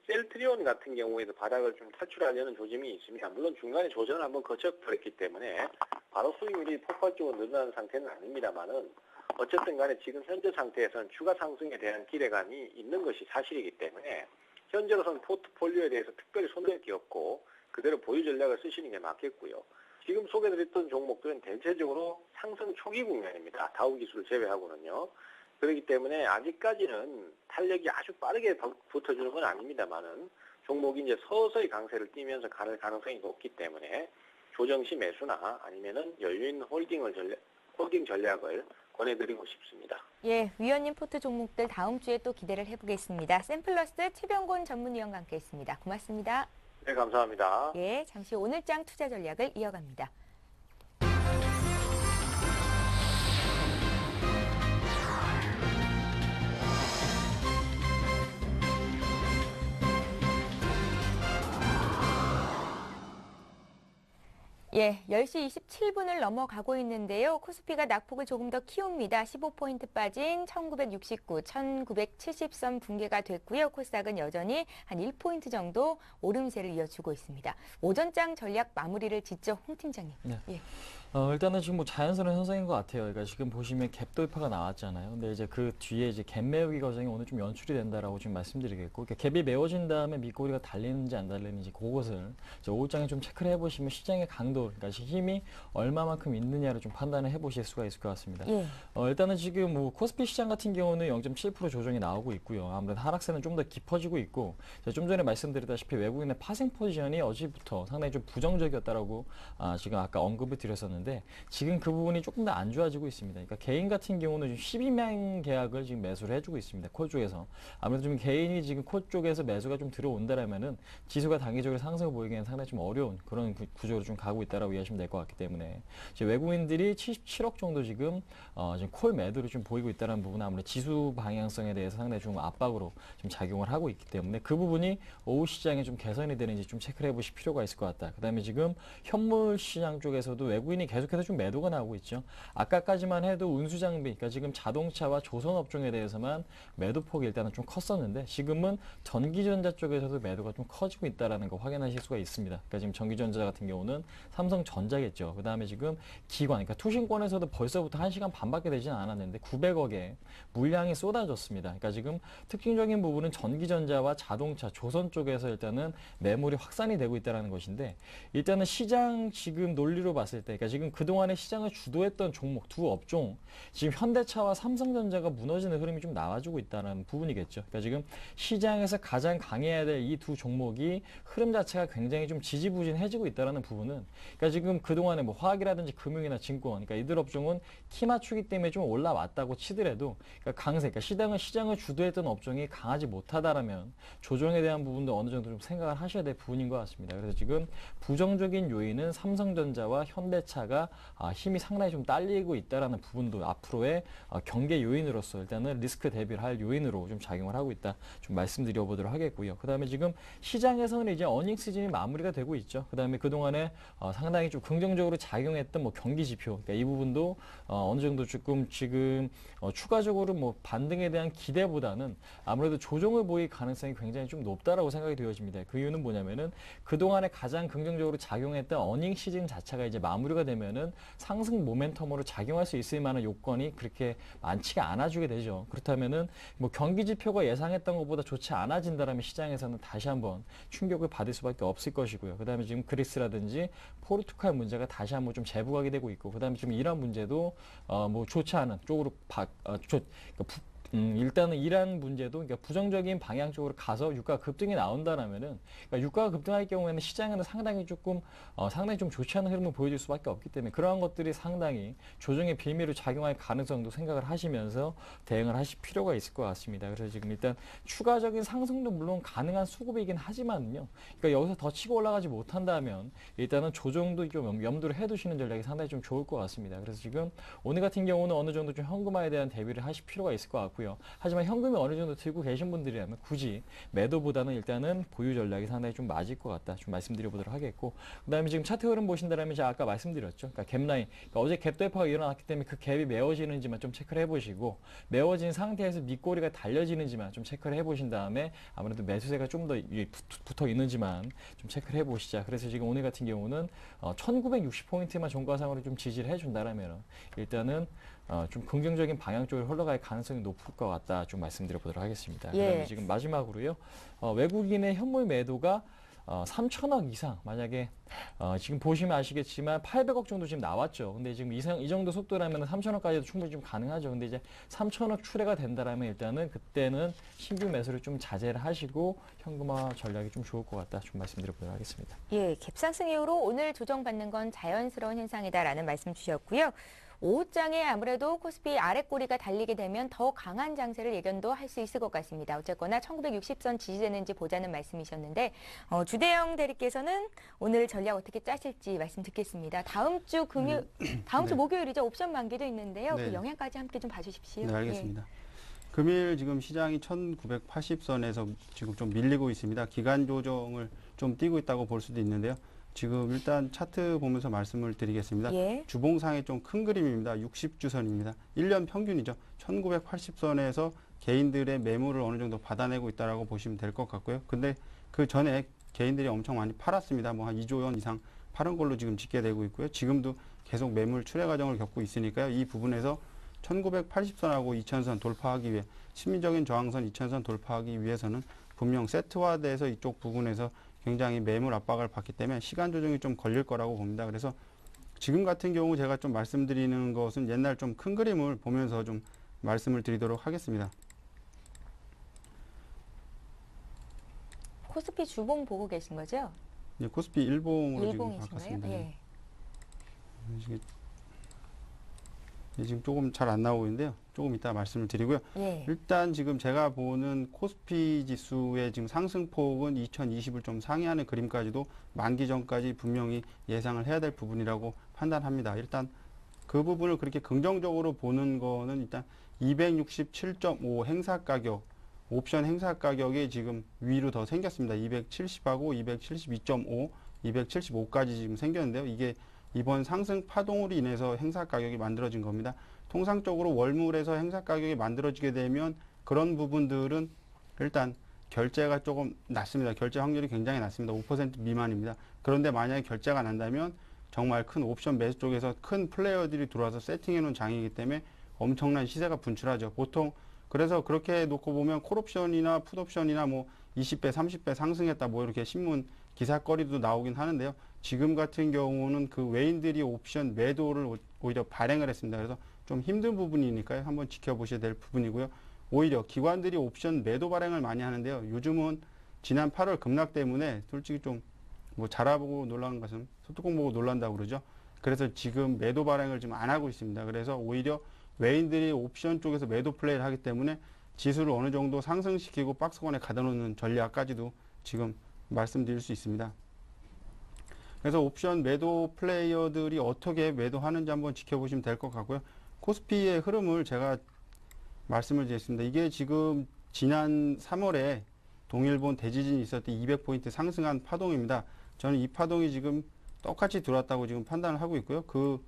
셀트리온 같은 경우에도 바닥을 좀 탈출하려는 조짐이 있습니다. 물론 중간에 조정을 한번 거쳐버렸기 때문에 바로 수익률이 폭발적으로 늘어나는 상태는 아닙니다만은 어쨌든 간에 지금 현재 상태에서는 추가 상승에 대한 기대감이 있는 것이 사실이기 때문에 현재로서는 포트폴리오에 대해서 특별히 손댈 게 없고 그대로 보유 전략을 쓰시는 게 맞겠고요. 지금 소개드렸던 종목들은 대체적으로 상승 초기 국면입니다. 다우기술을 제외하고는요. 그렇기 때문에 아직까지는 탄력이 아주 빠르게 붙어주는 건 아닙니다만은 종목이 이제 서서히 강세를 띠면서 갈 가능성이 높기 때문에 조정 시 매수나 아니면은 여유있는 홀딩 전략을 권해드리고 싶습니다. 예, 위원님 포트 종목들 다음 주에 또 기대를 해보겠습니다. 샘플러스 최병곤 전문위원과 함께했습니다. 고맙습니다. 네, 감사합니다. 예, 잠시 오늘장 투자 전략을 이어갑니다. 예, 10시 27분을 넘어가고 있는데요. 코스피가 낙폭을 조금 더 키웁니다. 15포인트 빠진 1969, 1970선 붕괴가 됐고요. 코스닥은 여전히 한 1포인트 정도 오름세를 이어주고 있습니다. 오전장 전략 마무리를 짓죠, 홍 팀장님. 네. 예. 일단은 지금 뭐 자연스러운 현상인 것 같아요. 그러니까 지금 보시면 갭 돌파가 나왔잖아요. 근데 이제 그 뒤에 이제 갭 메우기 과정이 오늘 좀 연출이 된다라고 지금 말씀드리겠고, 그러니까 갭이 메워진 다음에 밑꼬리가 달리는지 안 달리는지 그것을 이제 오후장에 좀 체크를 해보시면 시장의 강도, 그러니까 힘이 얼마만큼 있느냐를 좀 판단을 해보실 수가 있을 것 같습니다. 예. 일단은 지금 뭐 코스피 시장 같은 경우는 0.7% 조정이 나오고 있고요. 아무래도 하락세는 좀 더 깊어지고 있고, 제가 좀 전에 말씀드렸다시피 외국인의 파생 포지션이 어제부터 상당히 좀 부정적이었다라고 지금 아까 언급을 드렸었는데. 지금 그 부분이 조금 더 안 좋아지고 있습니다. 그러니까 개인 같은 경우는 지금 12명 계약을 지금 매수를 해주고 있습니다. 콜 쪽에서. 아무래도 좀 개인이 지금 콜 쪽에서 매수가 좀 들어온다라면은 지수가 단기적으로 상승을 보이기에는 상당히 좀 어려운 그런 구조로 좀 가고 있다라고 이해하시면 될 것 같기 때문에 지금 외국인들이 77억 정도 지금 콜 매도를 좀 보이고 있다는 부분은 아무래도 지수 방향성에 대해서 상당히 좀 압박으로 좀 작용을 하고 있기 때문에 그 부분이 오후 시장에 좀 개선이 되는지 좀 체크를 해보실 필요가 있을 것 같다. 그다음에 지금 현물 시장 쪽에서도 외국인이 계속해서 좀 매도가 나오고 있죠. 아까까지만 해도 운수장비, 그러니까 지금 자동차와 조선업종에 대해서만 매도폭이 일단은 좀 컸었는데 지금은 전기전자 쪽에서도 매도가 좀 커지고 있다는 거 확인하실 수가 있습니다. 그러니까 지금 전기전자 같은 경우는 삼성전자겠죠. 그 다음에 지금 기관, 그러니까 투신권에서도 벌써부터 1시간 반밖에 되지는 않았는데 900억의 물량이 쏟아졌습니다. 그러니까 지금 특징적인 부분은 전기전자와 자동차, 조선 쪽에서 일단은 매물이 확산이 되고 있다는 것인데 일단은 시장 지금 논리로 봤을 때, 그러니까 지금 그동안에 시장을 주도했던 종목 두 업종, 지금 현대차와 삼성전자가 무너지는 흐름이 좀 나와주고 있다는 부분이겠죠. 그러니까 지금 시장에서 가장 강해야 될 이 두 종목이 흐름 자체가 굉장히 좀 지지부진해지고 있다는 부분은, 그러니까 지금 그동안에 뭐 화학이라든지 금융이나 증권, 그러니까 이들 업종은 키 맞추기 때문에 좀 올라왔다고 치더라도, 그러니까 강세, 그러니까 시장을 주도했던 업종이 강하지 못하다라면 조정에 대한 부분도 어느 정도 좀 생각을 하셔야 될 부분인 것 같습니다. 그래서 지금 부정적인 요인은 삼성전자와 현대차가 힘이 상당히 좀 딸리고 있다라는 부분도 앞으로의 경계 요인으로서 일단은 리스크 대비를 할 요인으로 좀 작용을 하고 있다. 좀 말씀드려 보도록 하겠고요. 그 다음에 지금 시장에서는 이제 어닝 시즌이 마무리가 되고 있죠. 그 다음에 그동안에 상당히 좀 긍정적으로 작용했던 뭐 경기 지표, 그러니까 이 부분도 어느 정도 조금 지금 추가적으로 뭐 반등에 대한 기대보다는 아무래도 조정을 보일 가능성이 굉장히 좀 높다라고 생각이 되어집니다. 그 이유는 뭐냐면은 그동안에 가장 긍정적으로 작용했던 어닝 시즌 자체가 이제 마무리가 되면은 상승 모멘텀으로 작용할 수 있을 만한 요건이 그렇게 많지가 않아지게 되죠. 그렇다면은 뭐 경기 지표가 예상했던 것보다 좋지 않아진다라면 시장에서는 다시 한번 충격을 받을 수밖에 없을 것이고요. 그다음에 지금 그리스라든지 포르투갈 문제가 다시 한번 좀 재부각이 되고 있고, 그다음에 지금 이란 문제도 뭐 좋지 않은 쪽으로 일단은 이란 문제도 그러니까 부정적인 방향 쪽으로 가서 유가 급등이 나온다라면은, 그러니까 유가가 급등할 경우에는 시장에는 상당히 좀 좋지 않은 흐름을 보여줄 수밖에 없기 때문에 그러한 것들이 상당히 조정의 빌미로 작용할 가능성도 생각을 하시면서 대응을 하실 필요가 있을 것 같습니다. 그래서 지금 일단 추가적인 상승도 물론 가능한 수급이긴 하지만요. 그러니까 여기서 더 치고 올라가지 못한다면 일단은 조정도 좀 염두를 해두시는 전략이 상당히 좀 좋을 것 같습니다. 그래서 지금 오늘 같은 경우는 어느 정도 좀 현금화에 대한 대비를 하실 필요가 있을 것 같고. 하지만 현금이 어느 정도 들고 계신 분들이라면 굳이 매도보다는 일단은 보유 전략이 상당히 좀 맞을 것 같다. 좀 말씀드려 보도록 하겠고, 그다음에 지금 차트 흐름 보신다면 제가 아까 말씀드렸죠. 그러니까 갭라인, 그러니까 어제 갭 돌파가 일어났기 때문에 그 갭이 메워지는지만 좀 체크를 해보시고, 메워진 상태에서 밑꼬리가 달려지는지만 좀 체크를 해보신 다음에 아무래도 매수세가 좀 더 붙어 있는지만 좀 체크를 해보시자. 그래서 지금 오늘 같은 경우는 1960포인트만 종가상으로 좀 지지를 해준다라면 일단은 좀 긍정적인 방향 쪽으로 흘러갈 가능성이 높을 것 같다. 좀 말씀드려 보도록 하겠습니다. 예. 그다음에 지금 마지막으로요. 외국인의 현물 매도가 3천억 이상, 만약에 지금 보시면 아시겠지만 800억 정도 지금 나왔죠. 근데 지금 이 정도 속도라면 3천억까지도 충분히 좀 가능하죠. 근데 이제 3천억 추례가 된다라면 일단은 그때는 신규 매수를 좀 자제를 하시고 현금화 전략이 좀 좋을 것 같다. 좀 말씀드려 보도록 하겠습니다. 예, 갭상승 이후로 오늘 조정받는 건 자연스러운 현상이다라는 말씀 주셨고요. 오후장에 아무래도 코스피 아랫꼬리가 달리게 되면 더 강한 장세를 예견도 할 수 있을 것 같습니다. 어쨌거나 1960선 지지되는지 보자는 말씀이셨는데 주대영 대리께서는 오늘 전략 어떻게 짜실지 말씀 듣겠습니다. 다음 주 네. 목요일이죠. 옵션 만기도 있는데요. 네. 그 영향까지 함께 좀 봐주십시오. 네, 알겠습니다. 금일 지금 시장이 1980선에서 지금 좀 밀리고 있습니다. 기간 조정을 좀 띄고 있다고 볼 수도 있는데요. 지금 일단 차트 보면서 말씀을 드리겠습니다. 예. 주봉상의 좀 큰 그림입니다. 60주선입니다. 1년 평균이죠. 1980선에서 개인들의 매물을 어느 정도 받아내고 있다라고 보시면 될 것 같고요. 근데 그 전에 개인들이 엄청 많이 팔았습니다. 뭐 한 2조 원 이상 팔은 걸로 지금 집계되고 있고요. 지금도 계속 매물 출회 과정을 겪고 있으니까요. 이 부분에서 1980선하고 2000선 돌파하기 위해 심리적인 저항선 2000선 돌파하기 위해서는 분명 세트화돼서 이쪽 부분에서 굉장히 매물 압박을 받기 때문에 시간 조정이 좀 걸릴 거라고 봅니다. 그래서 지금 같은 경우 제가 좀 말씀드리는 것은 옛날 좀 큰 그림을 보면서 좀 말씀을 드리도록 하겠습니다. 코스피 주봉 보고 계신 거죠? 네, 코스피 일봉으로 지금 일봉이신가요? 바꿨습니다. 예. 지금 조금 잘 안 나오고 있는데요. 조금 이따 말씀을 드리고요. 예. 일단 지금 제가 보는 코스피 지수의 지금 상승폭은 2020을 좀 상회하는 그림까지도 만기 전까지 분명히 예상을 해야 될 부분이라고 판단합니다. 일단 그 부분을 그렇게 긍정적으로 보는 거는 일단 267.5 행사 가격, 옵션 행사 가격이 지금 위로 더 생겼습니다. 270하고 272.5, 275까지 지금 생겼는데요. 이게 이번 상승 파동으로 인해서 행사 가격이 만들어진 겁니다. 통상적으로 월물에서 행사 가격이 만들어지게 되면 그런 부분들은 일단 결제가 조금 낮습니다. 결제 확률이 굉장히 낮습니다. 5% 미만입니다. 그런데 만약에 결제가 난다면 정말 큰 옵션 매수 쪽에서 큰 플레이어들이 들어와서 세팅해 놓은 장이기 때문에 엄청난 시세가 분출하죠. 보통 그래서 그렇게 놓고 보면 콜옵션이나 풋옵션이나 뭐 20배, 30배 상승했다 뭐 이렇게 신문 기사거리도 나오긴 하는데요. 지금 같은 경우는 그 외인들이 옵션 매도를 오히려 발행을 했습니다. 그래서 좀 힘든 부분이니까요. 한번 지켜보셔야 될 부분이고요. 오히려 기관들이 옵션 매도 발행을 많이 하는데요. 요즘은 지난 8월 급락 때문에 솔직히 좀 뭐 자라보고 놀라는 것은 소뚜껑 보고 놀란다고 그러죠. 그래서 지금 매도 발행을 지금 안 하고 있습니다. 그래서 오히려 외인들이 옵션 쪽에서 매도 플레이를 하기 때문에 지수를 어느 정도 상승시키고 박스권에 가둬놓는 전략까지도 지금 말씀드릴 수 있습니다. 그래서 옵션 매도 플레이어들이 어떻게 매도하는지 한번 지켜보시면 될 것 같고요. 코스피의 흐름을 제가 말씀을 드리겠습니다. 이게 지금 지난 3월에 동일본 대지진이 있을 때 200포인트 상승한 파동입니다. 저는 이 파동이 지금 똑같이 들어왔다고 지금 판단을 하고 있고요. 그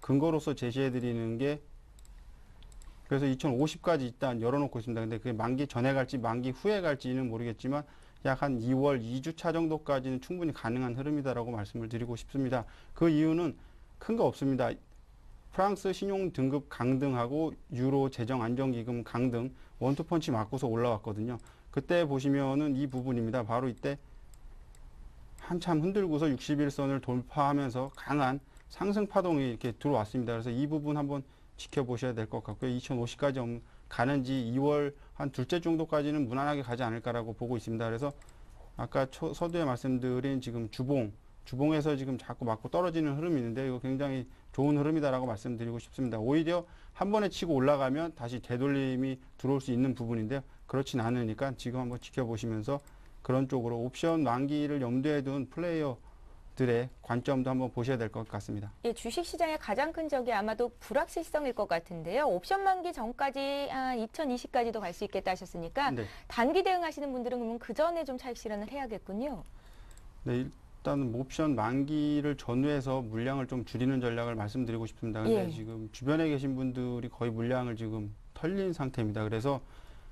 근거로서 제시해 드리는 게 그래서 2050까지 일단 열어놓고 있습니다. 근데 그게 만기 전에 갈지 만기 후에 갈지는 모르겠지만 약 한 2월 2주차 정도까지는 충분히 가능한 흐름이다라고 말씀을 드리고 싶습니다. 그 이유는 큰 거 없습니다. 프랑스 신용 등급 강등하고 유로 재정 안정기금 강등 원투펀치 맞고서 올라왔거든요. 그때 보시면은 이 부분입니다. 바로 이때 한참 흔들고서 60일선을 돌파하면서 강한 상승 파동이 이렇게 들어왔습니다. 그래서 이 부분 한번 지켜보셔야 될 것 같고요. 2050까지 가는지 2월 한 둘째 정도까지는 무난하게 가지 않을까라고 보고 있습니다. 그래서 아까 서두에 말씀드린 지금 주봉에서 지금 자꾸 맞고 떨어지는 흐름이 있는데 이거 굉장히 좋은 흐름이다라고 말씀드리고 싶습니다. 오히려 한 번에 치고 올라가면 다시 되돌림이 들어올 수 있는 부분인데요. 그렇진 않으니까 지금 한번 지켜보시면서 그런 쪽으로 옵션 만기를 염두에 둔 플레이어들의 관점도 한번 보셔야 될 것 같습니다. 예, 주식시장의 가장 큰 적이 아마도 불확실성일 것 같은데요. 옵션 만기 전까지 2020까지도 갈 수 있겠다 하셨으니까 네. 단기 대응하시는 분들은 그러면 그 전에 좀 차익 실현을 해야겠군요. 네, 일단 옵션 만기를 전후해서 물량을 좀 줄이는 전략을 말씀드리고 싶습니다. 근데 예. 지금 주변에 계신 분들이 거의 물량을 지금 털린 상태입니다. 그래서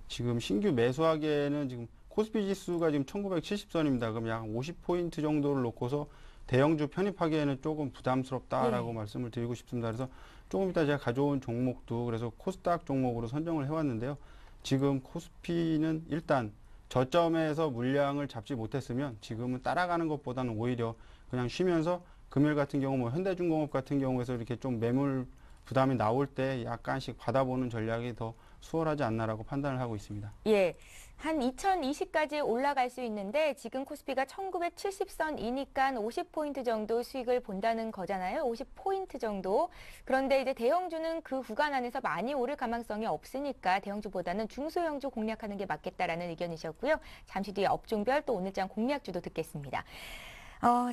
지금 신규 매수하기에는 지금 코스피 지수가 지금 1970선입니다. 그럼 약 50포인트 정도를 놓고서 대형주 편입하기에는 조금 부담스럽다라고 말씀을 드리고 싶습니다. 그래서 조금 이따 제가 가져온 종목도 그래서 코스닥 종목으로 선정을 해왔는데요. 지금 코스피는 일단 저점에서 물량을 잡지 못했으면 지금은 따라가는 것보다는 오히려 그냥 쉬면서 금일 같은 경우 뭐 현대중공업 같은 경우에서 이렇게 좀 매물 부담이 나올 때 약간씩 받아보는 전략이 더 수월하지 않나라고 판단을 하고 있습니다. 예. 한 2020까지 올라갈 수 있는데 지금 코스피가 1970선이니까 50포인트 정도 수익을 본다는 거잖아요. 50포인트 정도. 그런데 이제 대형주는 그 구간 안에서 많이 오를 가능성이 없으니까 대형주보다는 중소형주 공략하는 게 맞겠다라는 의견이셨고요. 잠시 뒤에 업종별 또 오늘장 공략주도 듣겠습니다.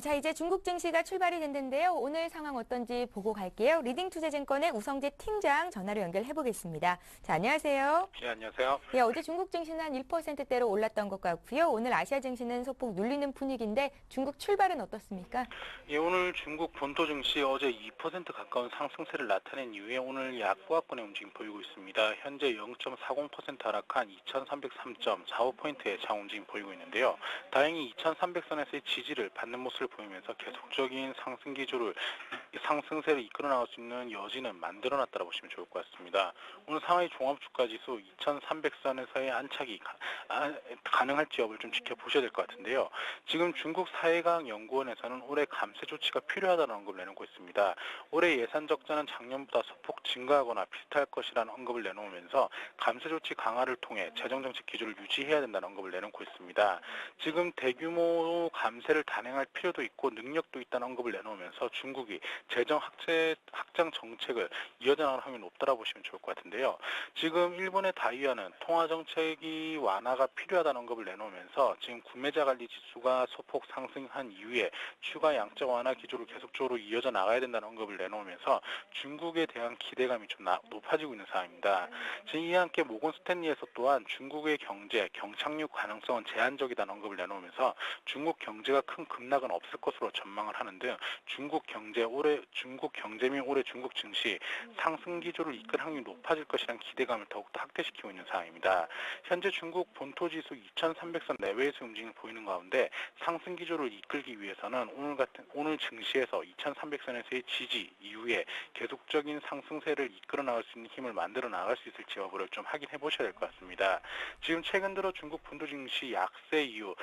자, 이제 중국 증시가 출발이 됐는데요. 오늘 상황 어떤지 보고 갈게요. 리딩투자증권의 우성재 팀장 전화로 연결해 보겠습니다. 자, 안녕하세요. 네, 안녕하세요. 예, 어제 중국 증시는 한 1%대로 올랐던 것 같고요. 오늘 아시아 증시는 소폭 눌리는 분위기인데 중국 출발은 어떻습니까? 예, 오늘 중국 본토 증시 어제 2% 가까운 상승세를 나타낸 이후에 오늘 약보합권의 움직임 보이고 있습니다. 현재 0.40% 하락한 2303.45포인트의 장 움직임 보이고 있는데요. 다행히 2300선에서의 지지를 받는 모습을 보이면서 계속적인 상승세를 이끌어 나갈 수 있는 여지는 만들어놨다고 보시면 좋을 것 같습니다. 오늘 상하이 종합주가지수 2300선에서의 안착이 가능할지 여부를 좀 지켜보셔야 될 것 같은데요. 지금 중국 사회강 연구원에서는 올해 감세 조치가 필요하다는 언급을 내놓고 있습니다. 올해 예산 적자는 작년보다 소폭 증가하거나 비슷할 것이라는 언급을 내놓으면서 감세 조치 강화를 통해 재정정책 기조를 유지해야 된다는 언급을 내놓고 있습니다. 지금 대규모 감세를 단행할 필요도 있고 능력도 있다는 언급을 내놓으면서 중국이 재정 확장 정책을 이어나갈 확률이 높다고 보시면 좋을 것 같은데요. 지금 일본의 다이와는 통화 정책이 완화가 필요하다는 언급을 내놓으면서 지금 구매자 관리 지수가 소폭 상승한 이후에 추가 양적 완화 기조를 계속적으로 이어져 나가야 된다는 언급을 내놓으면서 중국에 대한 기대감이 좀 높아지고 있는 상황입니다. 지금 이와 함께 모건 스탠리에서 또한 중국의 경제, 경착륙 가능성은 제한적이다는 언급을 내놓으면서 중국 경제가 큰 급락은 없을 것으로 전망을 하는 등 중국 경제 및 올해 중국 증시 상승 기조를 이끌 확률이 높아질 것이라는 기대감을 더욱더 확대시키고 있는 상황입니다. 현재 중국 본토 지수 2300선 내외에서 움직임을 보이는 가운데 상승 기조를 이끌기 위해서는 오늘 증시에서 2300선에서의 지지 이후에 계속적인 상승세를 이끌어 나갈 수 있는 힘을 만들어 나갈 수 있을지 여부를 좀 확인해 보셔야 될 것 같습니다. 지금 최근 들어 중국 본토 증시 약세 이후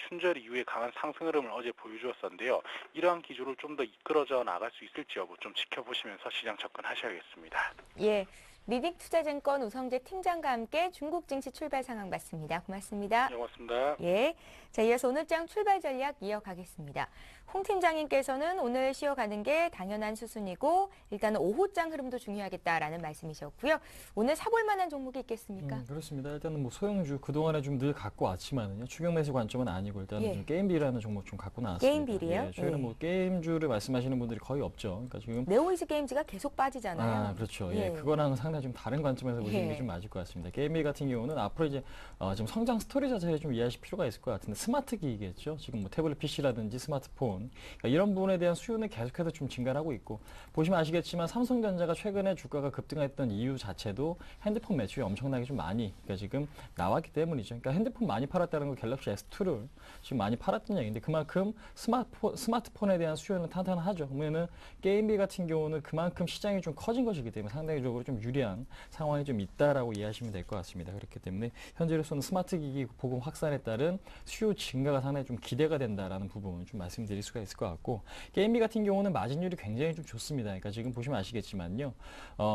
춘절 이후에 강한 상승 흐름을 어제 보여주었었는데요. 이러한 기조를 좀 더 이끌어져 나갈 수 있을지 여부 좀 지켜보시면서 시장 접근하셔야겠습니다. 예, 리딩 투자증권 우성재 팀장과 함께 중국 증시 출발 상황 봤습니다. 고맙습니다. 네, 고맙습니다. 예, 자 이어서 오늘 장 출발 전략 이어가겠습니다. 홍 팀장님께서는 오늘 쉬어가는 게 당연한 수순이고 일단은 오후장 흐름도 중요하겠다라는 말씀이셨고요. 오늘 사볼 만한 종목이 있겠습니까? 그렇습니다. 일단은 뭐 소형주 그동안에 좀 늘 갖고 왔지만은요. 추격 매수 관점은 아니고 일단은 예. 좀 게임비라는 종목 좀 갖고 나왔습니다. 게임비리요? 예, 최근에 예. 뭐 게임주를 말씀하시는 분들이 거의 없죠. 그러니까 지금 네오이즈 게임즈가 계속 빠지잖아요. 그렇죠. 예. 예, 그거랑은 상당히 좀 다른 관점에서 보시는 예. 게 좀 맞을 것 같습니다. 게임비 같은 경우는 앞으로 이제 좀 성장 스토리 자체를 좀 이해하실 필요가 있을 것 같은데 스마트 기기겠죠. 지금 뭐 태블릿 PC라든지 스마트폰 그러니까 이런 부분에 대한 수요는 계속해서 좀 증가하고 있고 보시면 아시겠지만 삼성전자가 최근에 주가가 급등했던 이유 자체도 핸드폰 매출이 엄청나게 좀 많이 그러니까 지금 나왔기 때문이죠. 그러니까 핸드폰 많이 팔았다는 건 갤럭시 S2를 지금 많이 팔았던 얘기인데 그만큼 스마트폰에 대한 수요는 탄탄하죠. 그러면은 게임비 같은 경우는 그만큼 시장이 좀 커진 것이기 때문에 상대적으로 좀 유리한 상황이 좀 있다라고 이해하시면 될 것 같습니다. 그렇기 때문에 현재로서는 스마트 기기 보급 확산에 따른 수요 증가가 상당히 좀 기대가 된다라는 부분을 좀 말씀드릴 수가 있을 것 같고 게임비 같은 경우는 마진율이 굉장히 좀 좋습니다. 그러니까 지금 보시면 아시겠지만요.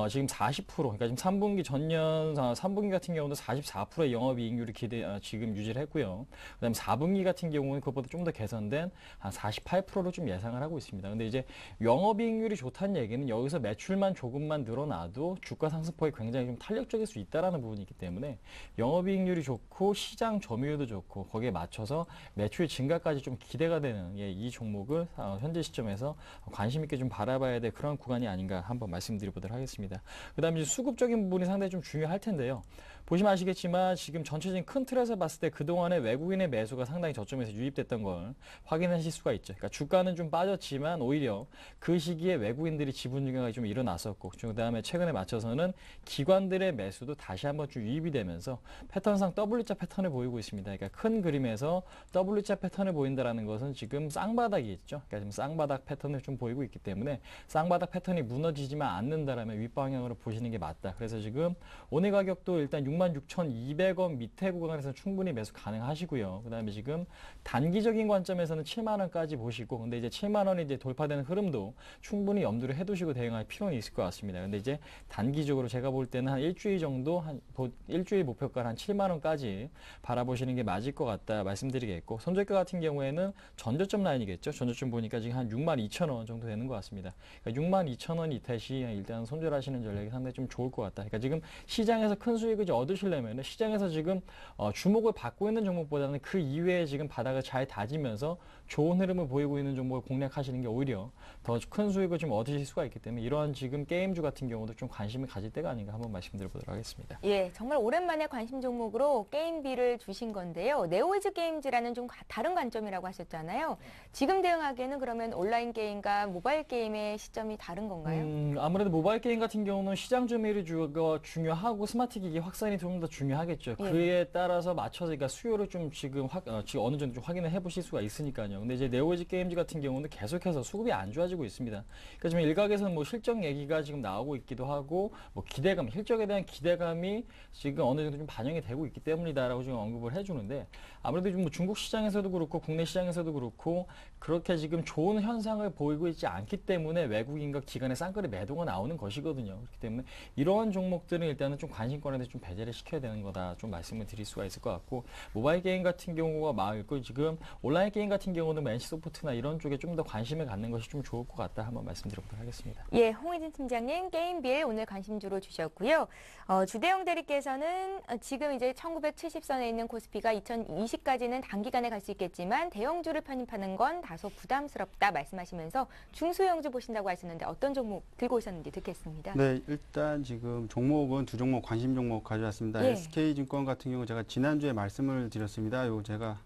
지금 40% 그러니까 지금 3분기 전년 3분기 같은 경우는 44%의 영업이익률을 지금 유지를 했고요. 그다음에 4분기 같은 경우는 그것보다 좀 더 개선된 한 48%로 좀 예상을 하고 있습니다. 근데 이제 영업이익률이 좋다는 얘기는 여기서 매출만 조금만 늘어나도 주가 상승폭이 굉장히 좀 탄력적일 수 있다라는 부분이 있기 때문에 영업이익률이 좋고 시장 점유율도 좋고 거기에 맞춰서 매출 증가까지 좀 기대가 되는 이 종목을 현재 시점에서 관심 있게 좀 바라봐야 될 그런 구간이 아닌가 한번 말씀드려보도록 하겠습니다. 그다음에 이제 수급적인 부분이 상당히 좀 중요할 텐데요. 보시면 아시겠지만 지금 전체적인 큰 틀에서 봤을 때 그동안에 외국인의 매수가 상당히 저점에서 유입됐던 걸 확인하실 수가 있죠. 그러니까 주가는 좀 빠졌지만 오히려 그 시기에 외국인들이 지분 증가가 좀 일어났었고 그다음에 최근에 맞춰서는 기관들의 매수도 다시 한번 좀 유입이 되면서 패턴상 W자 패턴을 보이고 있습니다. 그러니까 큰 그림에서 W자 패턴을 보인다라는 것은 지금 쌍바닥이 있죠. 그러니까 지금 쌍바닥 패턴을 좀 보이고 있기 때문에 쌍바닥 패턴이 무너지지만 않는다라면 윗방향으로 보시는 게 맞다. 그래서 지금 오늘 가격도 일단 66,200원 밑에 구간에서 충분히 매수 가능하시고요. 그다음에 지금 단기적인 관점에서는 7만 원까지 보시고 근데 이제 7만 원이 이제 돌파되는 흐름도 충분히 염두를 해두시고 대응할 필요는 있을 것 같습니다. 근데 이제 단기적으로 제가 볼 때는 한 일주일 정도 일주일 목표가 한 7만 원까지 바라보시는 게 맞을 것 같다 말씀드리겠고 손절가 같은 경우에는 전저점 라인이겠죠. 전저점 보니까 지금 한 62,000원 정도 되는 것 같습니다. 그러니까 62,000원 이탈시 일단 손절하시는 전략이 상당히 좀 좋을 것 같다. 그러니까 지금 시장에서 큰 수익을 얻으시려면 시장에서 지금 주목을 받고 있는 종목보다는 그 이외에 지금 바닥을 잘 다지면서 좋은 흐름을 보이고 있는 종목을 공략하시는 게 오히려 더 큰 수익을 좀 얻으실 수가 있기 때문에 이러한 지금 게임주 같은 경우도 좀 관심을 가질 때가 아닌가 한번 말씀드려보도록 하겠습니다. 예, 정말 오랜만에 관심 종목으로 게임비를 주신 건데요. 네오이즈 게임즈라는 좀 다른 관점이라고 하셨잖아요. 지금 대응하기에는 그러면 온라인 게임과 모바일 게임의 시점이 다른 건가요? 아무래도 모바일 게임 같은 경우는 시장 점유율이 중요하고 스마트 기기 확산이 좀 더 중요하겠죠. 예. 그에 따라서 맞춰서 그러니까 수요를 좀 지금 지금 어느 정도 좀 확인을 해보실 수가 있으니까요. 근데 이제 네오이즈 게임즈 같은 경우는 계속해서 수급이 안 좋아지고 있습니다. 그러니까 지금 일각에서는 뭐 실적 얘기가 지금 나오고 있기도 하고 뭐 기대감, 실적에 대한 기대감이 지금 어느 정도 좀 반영이 되고 있기 때문이다라고 지금 언급을 해주는데 아무래도 좀 뭐 중국 시장에서도 그렇고 국내 시장에서도 그렇고 그렇게 지금 좋은 현상을 보이고 있지 않기 때문에 외국인과 기관의 쌍끌이 매도가 나오는 것이거든요. 그렇기 때문에 이러한 종목들은 일단은 좀 관심권에서 좀 배제를 시켜야 되는 거다 좀 말씀을 드릴 수가 있을 것 같고 모바일 게임 같은 경우가 많고 지금 온라인 게임 같은 경우는 NC소프트나 이런 쪽에 좀 더 관심을 갖는 것이 좀 좋을 것 같다 한번 말씀드려보도록 하겠습니다. 예, 홍희진 팀장님 게임비에 오늘 관심 관련주로 주셨고요. 주대영 대리께서는 지금 이제 1970선에 있는 코스피가 2020까지는 단기간에 갈 수 있겠지만 대형주를 편입하는 건 다소 부담스럽다 말씀하시면서 중소형주 보신다고 하시는데 어떤 종목 들고 오셨는지 듣겠습니다. 네, 일단 지금 종목은 두 종목 관심 종목 가져왔습니다. 예. SK증권 같은 경우 제가 지난주에 말씀을 드렸습니다. 요 제가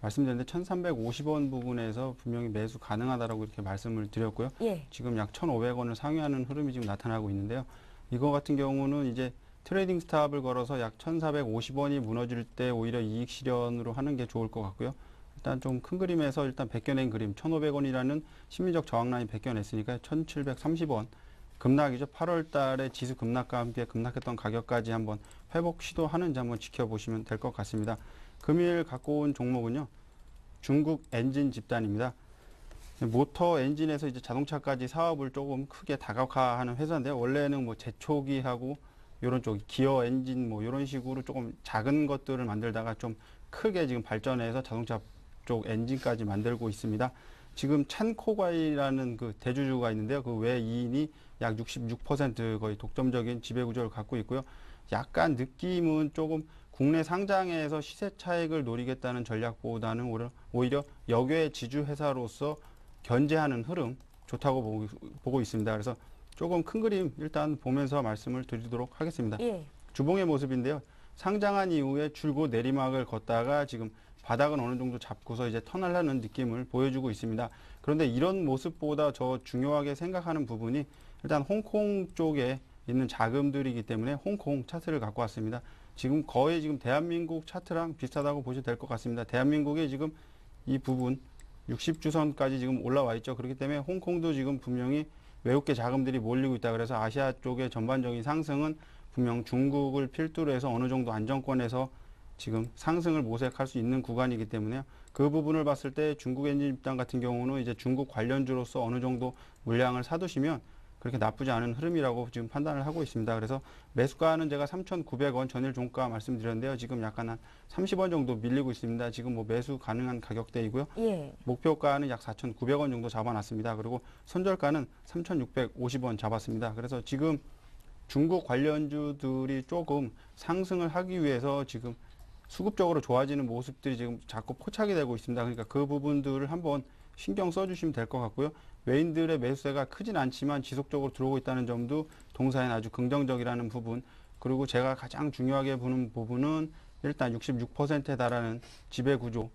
말씀드렸는데 1,350원 부분에서 분명히 매수 가능하다라고 이렇게 말씀을 드렸고요. 예. 지금 약 1,500원을 상회하는 흐름이 지금 나타나고 있는데요. 이거 같은 경우는 이제 트레이딩 스탑을 걸어서 약 1,450원이 무너질 때 오히려 이익 실현으로 하는 게 좋을 것 같고요. 일단 좀 큰 그림에서 일단 벗겨낸 그림 1,500원이라는 심리적 저항 라인 벗겨냈으니까 1,730원 급락이죠. 8월 달에 지수 급락과 함께 급락했던 가격까지 한번 회복 시도하는지 한번 지켜보시면 될 것 같습니다. 금일 갖고 온 종목은요. 중국 엔진 집단입니다. 모터 엔진에서 이제 자동차까지 사업을 조금 크게 다각화하는 회사인데요. 원래는 뭐 제초기하고 이런 쪽 기어 엔진 뭐 이런 식으로 조금 작은 것들을 만들다가 좀 크게 지금 발전해서 자동차 쪽 엔진까지 만들고 있습니다. 지금 찬코가이라는 그 대주주가 있는데요. 그 외 이인이 약 66% 거의 독점적인 지배구조를 갖고 있고요. 약간 느낌은 조금 국내 상장에서 시세 차익을 노리겠다는 전략보다는 오히려 역외 지주 회사로서 견제하는 흐름 좋다고 보고 있습니다. 그래서 조금 큰 그림 일단 보면서 말씀을 드리도록 하겠습니다. 예. 주봉의 모습인데요. 상장한 이후에 줄곧 내리막을 걷다가 지금 바닥은 어느 정도 잡고서 이제 턴하려는 느낌을 보여주고 있습니다. 그런데 이런 모습보다 저 중요하게 생각하는 부분이 일단 홍콩 쪽에 있는 자금들이기 때문에 홍콩 차트를 갖고 왔습니다. 지금 거의 지금 대한민국 차트랑 비슷하다고 보셔도 될 것 같습니다. 대한민국의 지금 이 부분 60주선까지 지금 올라와 있죠. 그렇기 때문에 홍콩도 지금 분명히 외국계 자금들이 몰리고 있다. 그래서 아시아 쪽의 전반적인 상승은 분명 중국을 필두로 해서 어느 정도 안정권에서 지금 상승을 모색할 수 있는 구간이기 때문에 그 부분을 봤을 때 중국 엔진 집단 같은 경우는 이제 중국 관련주로서 어느 정도 물량을 사두시면 그렇게 나쁘지 않은 흐름이라고 지금 판단을 하고 있습니다. 그래서 매수가는 제가 3,900원 전일 종가 말씀드렸는데요. 지금 약간 한 30원 정도 밀리고 있습니다. 지금 뭐 매수 가능한 가격대이고요. 예. 목표가는 약 4,900원 정도 잡아놨습니다. 그리고 손절가는 3,650원 잡았습니다. 그래서 지금 중국 관련주들이 조금 상승을 하기 위해서 지금 수급적으로 좋아지는 모습들이 지금 자꾸 포착이 되고 있습니다. 그러니까 그 부분들을 한번 신경 써주시면 될 것 같고요. 외인들의 매수세가 크진 않지만 지속적으로 들어오고 있다는 점도 동사엔 아주 긍정적이라는 부분, 그리고 제가 가장 중요하게 보는 부분은 일단 66%에 달하는 지배구조,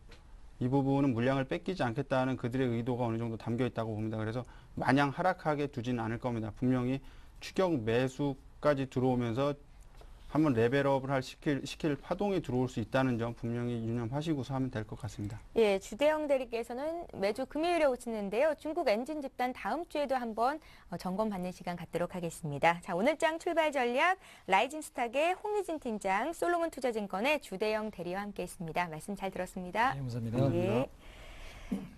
이 부분은 물량을 뺏기지 않겠다는 그들의 의도가 어느 정도 담겨 있다고 봅니다. 그래서 마냥 하락하게 두지는 않을 겁니다. 분명히 추격 매수까지 들어오면서 한번 레벨업을 시킬 파동이 들어올 수 있다는 점 분명히 유념하시고서 하면 될 것 같습니다. 예, 주대영 대리께서는 매주 금요일에 오시는데요. 중국 엔진 집단 다음 주에도 한번 점검받는 시간 갖도록 하겠습니다. 자, 오늘 장 출발 전략 라이징스탁의 홍희진 팀장, 솔로몬 투자증권의 주대영 대리와 함께했습니다. 말씀 잘 들었습니다. 네, 감사합니다. 예.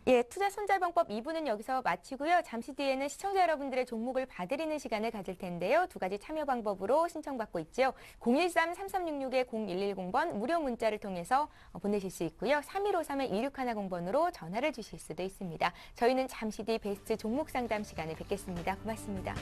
예, 투자 손절방법 2부는 여기서 마치고요. 잠시 뒤에는 시청자 여러분들의 종목을 봐드리는 시간을 가질 텐데요. 두 가지 참여 방법으로 신청받고 있죠. 013-3366-0110번 무료 문자를 통해서 보내실 수 있고요. 3153-2610번으로 전화를 주실 수도 있습니다. 저희는 잠시 뒤 베스트 종목 상담 시간에 뵙겠습니다. 고맙습니다.